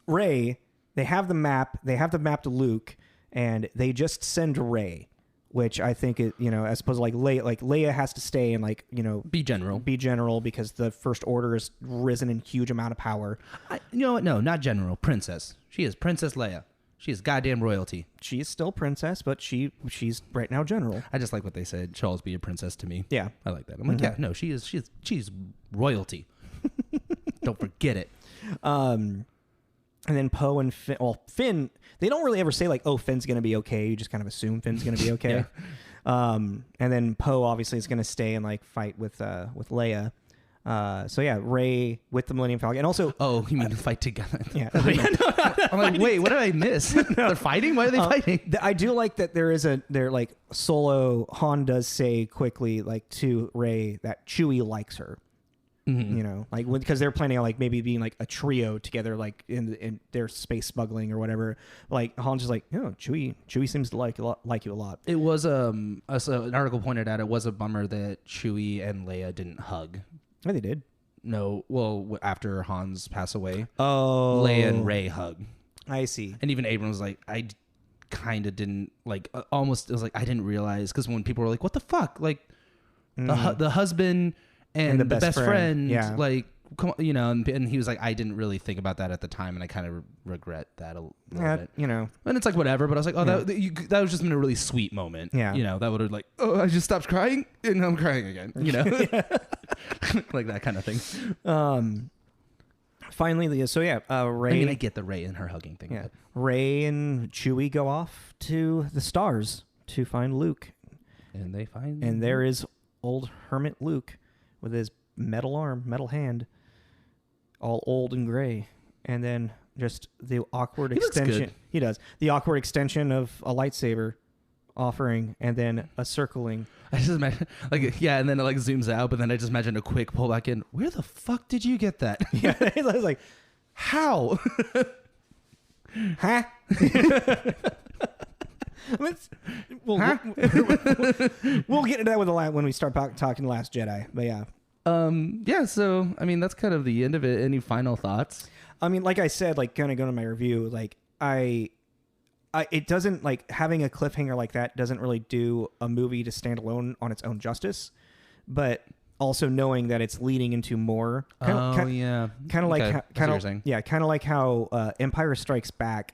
Rey, they have the map. They have the map to Luke, and they just send Rey, which I think is, as opposed to like Leia has to stay and be general because the First Order has risen in huge amount of power. You know what? No, not general. Princess. She is Princess Leia. She is goddamn royalty. She is still princess, but she's right now general. I just like what they said. She'll always be a princess to me. Yeah, I like that. I'm like, yeah, no, she's royalty. Don't forget it. And then Poe and Finn. Well, Finn, they don't really ever say like, "Oh, Finn's gonna be okay." You just kind of assume Finn's gonna be okay. Yeah. And then Poe obviously is gonna stay and like fight with Leia. So yeah, Rey with the Millennium Falcon, and also you mean fight together? Yeah. I'm like, wait, what did I miss? They're fighting? Why are they fighting? I do like that they're like Solo. Han does say quickly like to Rey that Chewie likes her. Mm-hmm. Like because they're planning on like maybe being like a trio together, like in their space smuggling or whatever. Like Han's just like, Chewie seems to like you a lot. It was so an article pointed out it was a bummer that Chewie and Leia didn't hug. Oh, they did. No, well, after Han's passed away, Leia and Rey hug. I see. And even Abrams was like, I kind of didn't like. Almost, it was like I didn't realize because when people were like, "What the fuck?" Like the husband and the best friend, yeah. Like, come on, and he was like, I didn't really think about that at the time, and I kind of regret that a little bit. And it's like whatever, but I was like, that was just been a really sweet moment. Yeah. That would have like, I just stopped crying and I'm crying again. Like that kind of thing. Finally, Rey. I get the Rey and her hugging thing. Yeah. Rey and Chewie go off to the stars to find Luke, and they find, and there is old hermit Luke with his metal arm, metal hand, all old and gray, and then just the awkward extension. Looks good. He does the awkward extension of a lightsaber offering, and then a circling. I just imagine, and then it like zooms out, but then I just imagine a quick pull back in. Where the fuck did you get that? Yeah, I was like, how? Huh? We'll get into that when we start talking Last Jedi, but yeah. So I mean, that's kind of the end of it. Any final thoughts? I mean, like I said, like kind of going to my review, like it doesn't, like, having a cliffhanger like that doesn't really do a movie to stand alone on its own justice, but also knowing that it's leading into more. Kind of like how Empire Strikes Back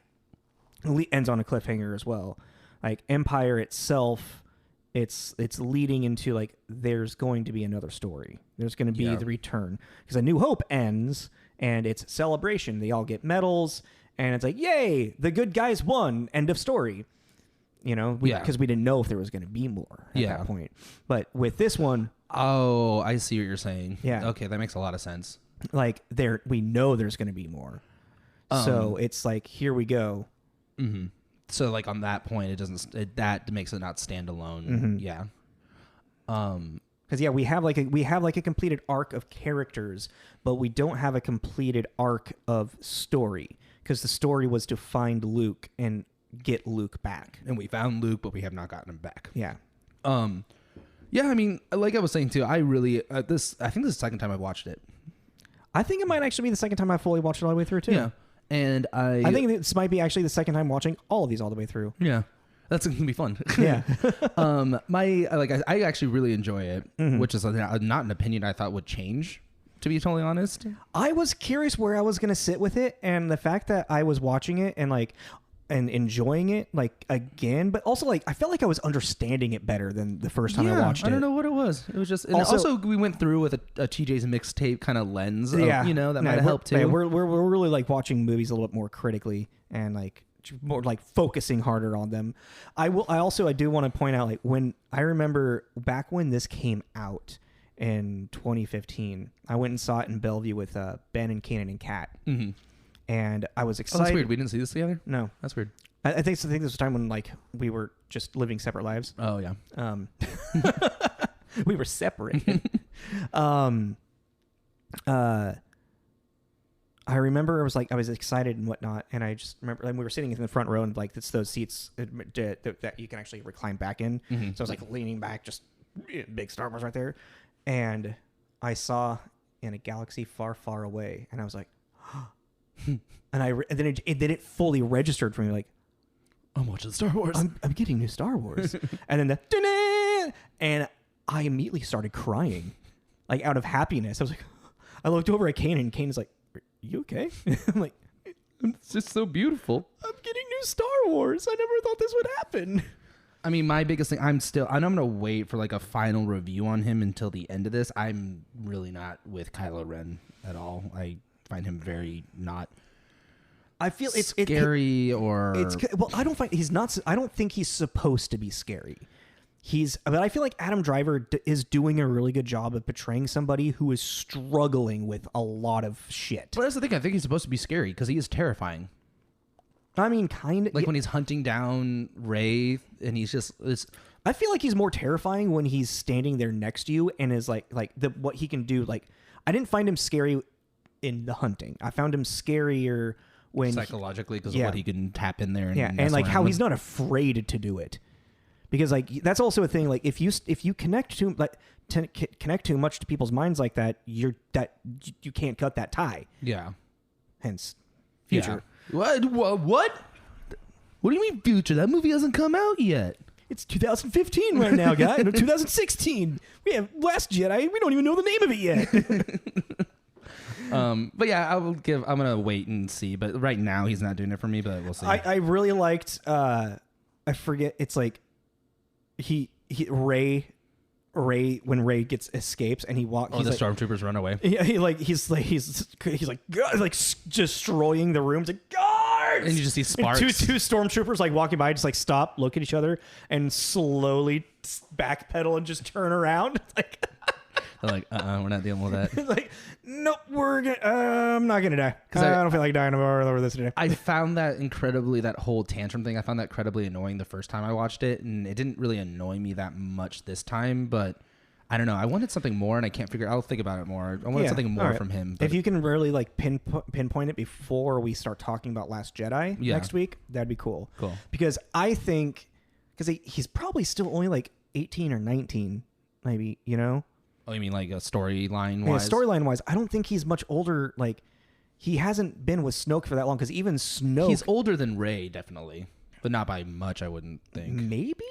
ends on a cliffhanger as well. Like Empire itself, it's leading into like there's going to be another story. There's going to be the return, because A New Hope ends and it's celebration. They all get medals. And it's like, yay, the good guys won. End of story. Because we didn't know if there was going to be more at that point. But with this one, I see what you're saying. Yeah. Okay, that makes a lot of sense. Like we know there's going to be more. So it's like, here we go. Mm-hmm. So like on that point, that makes it not standalone. Mm-hmm. Yeah. Because we have like a completed arc of characters, but we don't have a completed arc of story. Because the story was to find Luke and get Luke back. And we found Luke, but we have not gotten him back. Yeah. Yeah, I mean, like I was saying too, I really I think this is the second time I've watched it. I think it might actually be the second time I fully watched it all the way through too. Yeah, and I think this might be actually the second time watching all of these all the way through. Yeah, that's gonna be fun. Yeah. I actually really enjoy it, which is not an opinion I thought would change. To be totally honest, I was curious where I was gonna sit with it, and the fact that I was watching it and enjoying it again, but also I felt like I was understanding it better than the first time I watched it. I don't know what it was. It was just also we went through with a TJ's mixtape kind of lens. That might have helped too. Yeah, we're really watching movies a little bit more critically and more focusing harder on them. I do want to point out when I remember back when this came out in 2015, I went and saw it in Bellevue with Ben and Kanan and Kat. Mm-hmm. And I was excited. Oh, that's weird. We didn't see this together? No. That's weird. I think this was a time when we were just living separate lives. Oh, yeah. We were separated. I remember I was excited and whatnot, and I just remember we were sitting in the front row, and it's those seats that you can actually recline back in. Mm-hmm. So I was leaning back, just big Star Wars right there. And I saw In a Galaxy Far, Far Away, and I was like, and then it fully registered for me, I'm watching Star Wars. I'm getting new Star Wars. And then and I immediately started crying, out of happiness. I was I looked over at Kanan, and Kanan's like, "Are you okay?" I'm like, "It's just so beautiful. I'm getting new Star Wars. I never thought this would happen." I mean, my biggest thing, I'm going to wait for a final review on him until the end of this. I'm really not with Kylo Ren at all. I find him very not I feel it's scary I don't think he's supposed to be scary. But I feel like Adam Driver is doing a really good job of portraying somebody who is struggling with a lot of shit. But that's the thing. I think he's supposed to be scary because he is terrifying. I mean, kind of when he's hunting down Rey, and he's just. I feel like he's more terrifying when he's standing there next to you and is what he can do. I didn't find him scary in the hunting. I found him scarier when psychologically because of what he can tap in there. And how he's not afraid to do it, because that's also a thing. If you connect too connect too much to people's minds like that, you can't cut that tie. Yeah. Hence, future. Yeah. What? What do you mean future? That movie hasn't come out yet. It's 2015 right now, guy. 2016. We have Last Jedi. We don't even know the name of it yet. But yeah, I'm gonna wait and see. But right now, he's not doing it for me. But we'll see. I really liked. I forget. It's Rey when Rey escapes and he walks. Oh, the stormtroopers run away. Yeah, he's destroying the rooms. Guards! And you just see sparks. And two stormtroopers walking by, just stop, look at each other, and slowly backpedal and just turn around. They're we're not dealing with that. Nope, I'm not gonna die. I don't feel like dying over this today. I found that whole tantrum thing, I found that incredibly annoying the first time I watched it, and it didn't really annoy me that much this time, but I don't know. I wanted something more, and I can't figure. I'll think about it more. I wanted something more from him. If you can really pinpoint it before we start talking about Last Jedi next week, that'd be cool. Cool. Because I think he's probably still only 18 or 19, maybe. Oh, you mean a storyline wise? Yeah, storyline wise, I don't think he's much older. He hasn't been with Snoke for that long. Because even Snoke, he's older than Rey, definitely, but not by much. I wouldn't think. Maybe.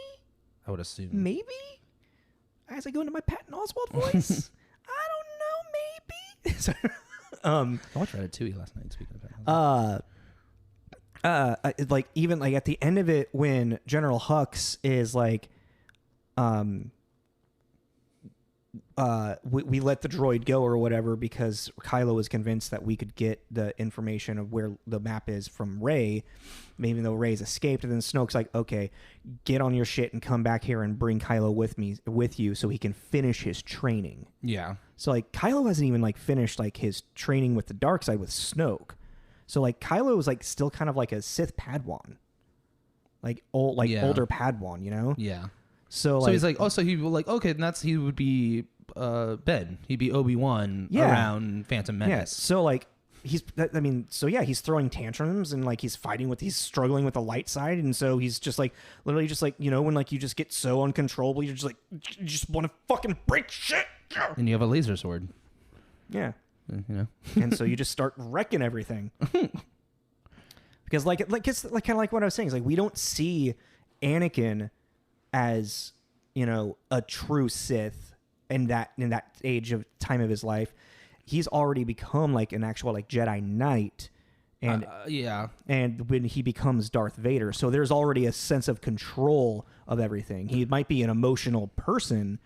I would assume. Maybe. As I go into my Patton Oswalt voice, I don't know. Maybe. I watched Ratatouille last night. Speaking of that, even at the end of it, when General Hux is we let the droid go or whatever because Kylo was convinced that we could get the information of where the map is from Rey, even though Rey's escaped. And then Snoke's okay, get on your shit and come back here and bring Kylo with you so he can finish his training. Yeah. So Kylo hasn't even finished his training with the dark side with Snoke. So Kylo is still kind of a Sith Padawan, older Padawan, Yeah. So he's so he would okay, and he would be Ben. He'd be Obi-Wan around Phantom Menace. Yeah. So he's throwing tantrums and like he's struggling with the light side, and so he's just like literally just like, you know, when like you just get so uncontrollable, you're just like you just want to fucking break shit. And you have a laser sword. Yeah. You know. And so you just start wrecking everything. Because it's kind of like what I was saying, is like we don't see Anakin as, you know, a true Sith in that time of his life. He's already become like an actual like Jedi Knight, and and when he becomes Darth Vader, so there's already a sense of control of everything. He might be an emotional person,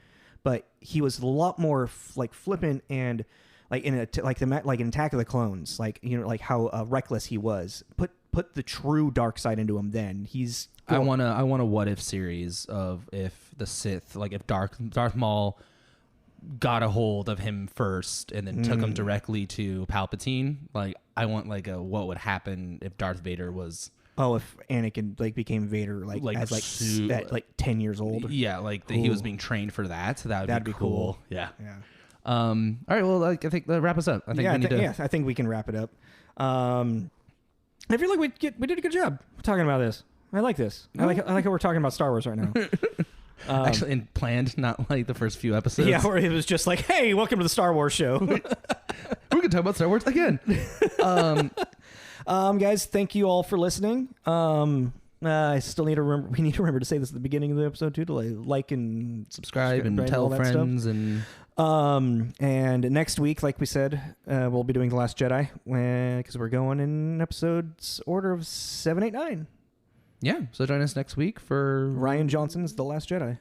but he was a lot more like flippant and like in Attack of the Clones, like, you know, like how reckless he was. Put the true dark side into him. Then he's. I want a what if series of if the Sith, like if Darth Maul got a hold of him first and then took him directly to Palpatine. Like, I want like a what would happen if Darth Vader was. Oh, if Anakin like became Vader at like 10 years old. Yeah, like he was being trained for that. So that'd be cool. Yeah. Yeah. All right. Well, like I think wrap us up. I think we can wrap it up. I feel like we did a good job talking about this. I like this. I like how we're talking about Star Wars right now. Actually, and planned, not like the first few episodes. Yeah, where it was just like, hey, welcome to the Star Wars show. We're going to talk about Star Wars again. Guys, thank you all for listening. I still need to remember. We need to remember to say this at the beginning of the episode too, to like and subscribe and tell friends and. And next week, like we said, we'll be doing The Last Jedi because we're going in episodes order of 7, 8, 9. Yeah, so join us next week for Rian Johnson's The Last Jedi.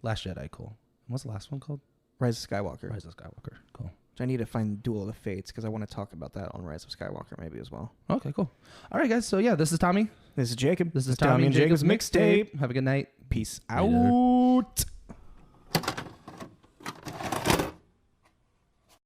Last Jedi, cool. What's the last one called? Rise of Skywalker. Rise of Skywalker, cool. Which I need to find Duel of the Fates because I want to talk about that on Rise of Skywalker maybe as well. Okay, cool. All right, guys. So yeah, this is Tommy. This is Jacob. This is Tommy and Jacob's mixtape. Have a good night. Peace out.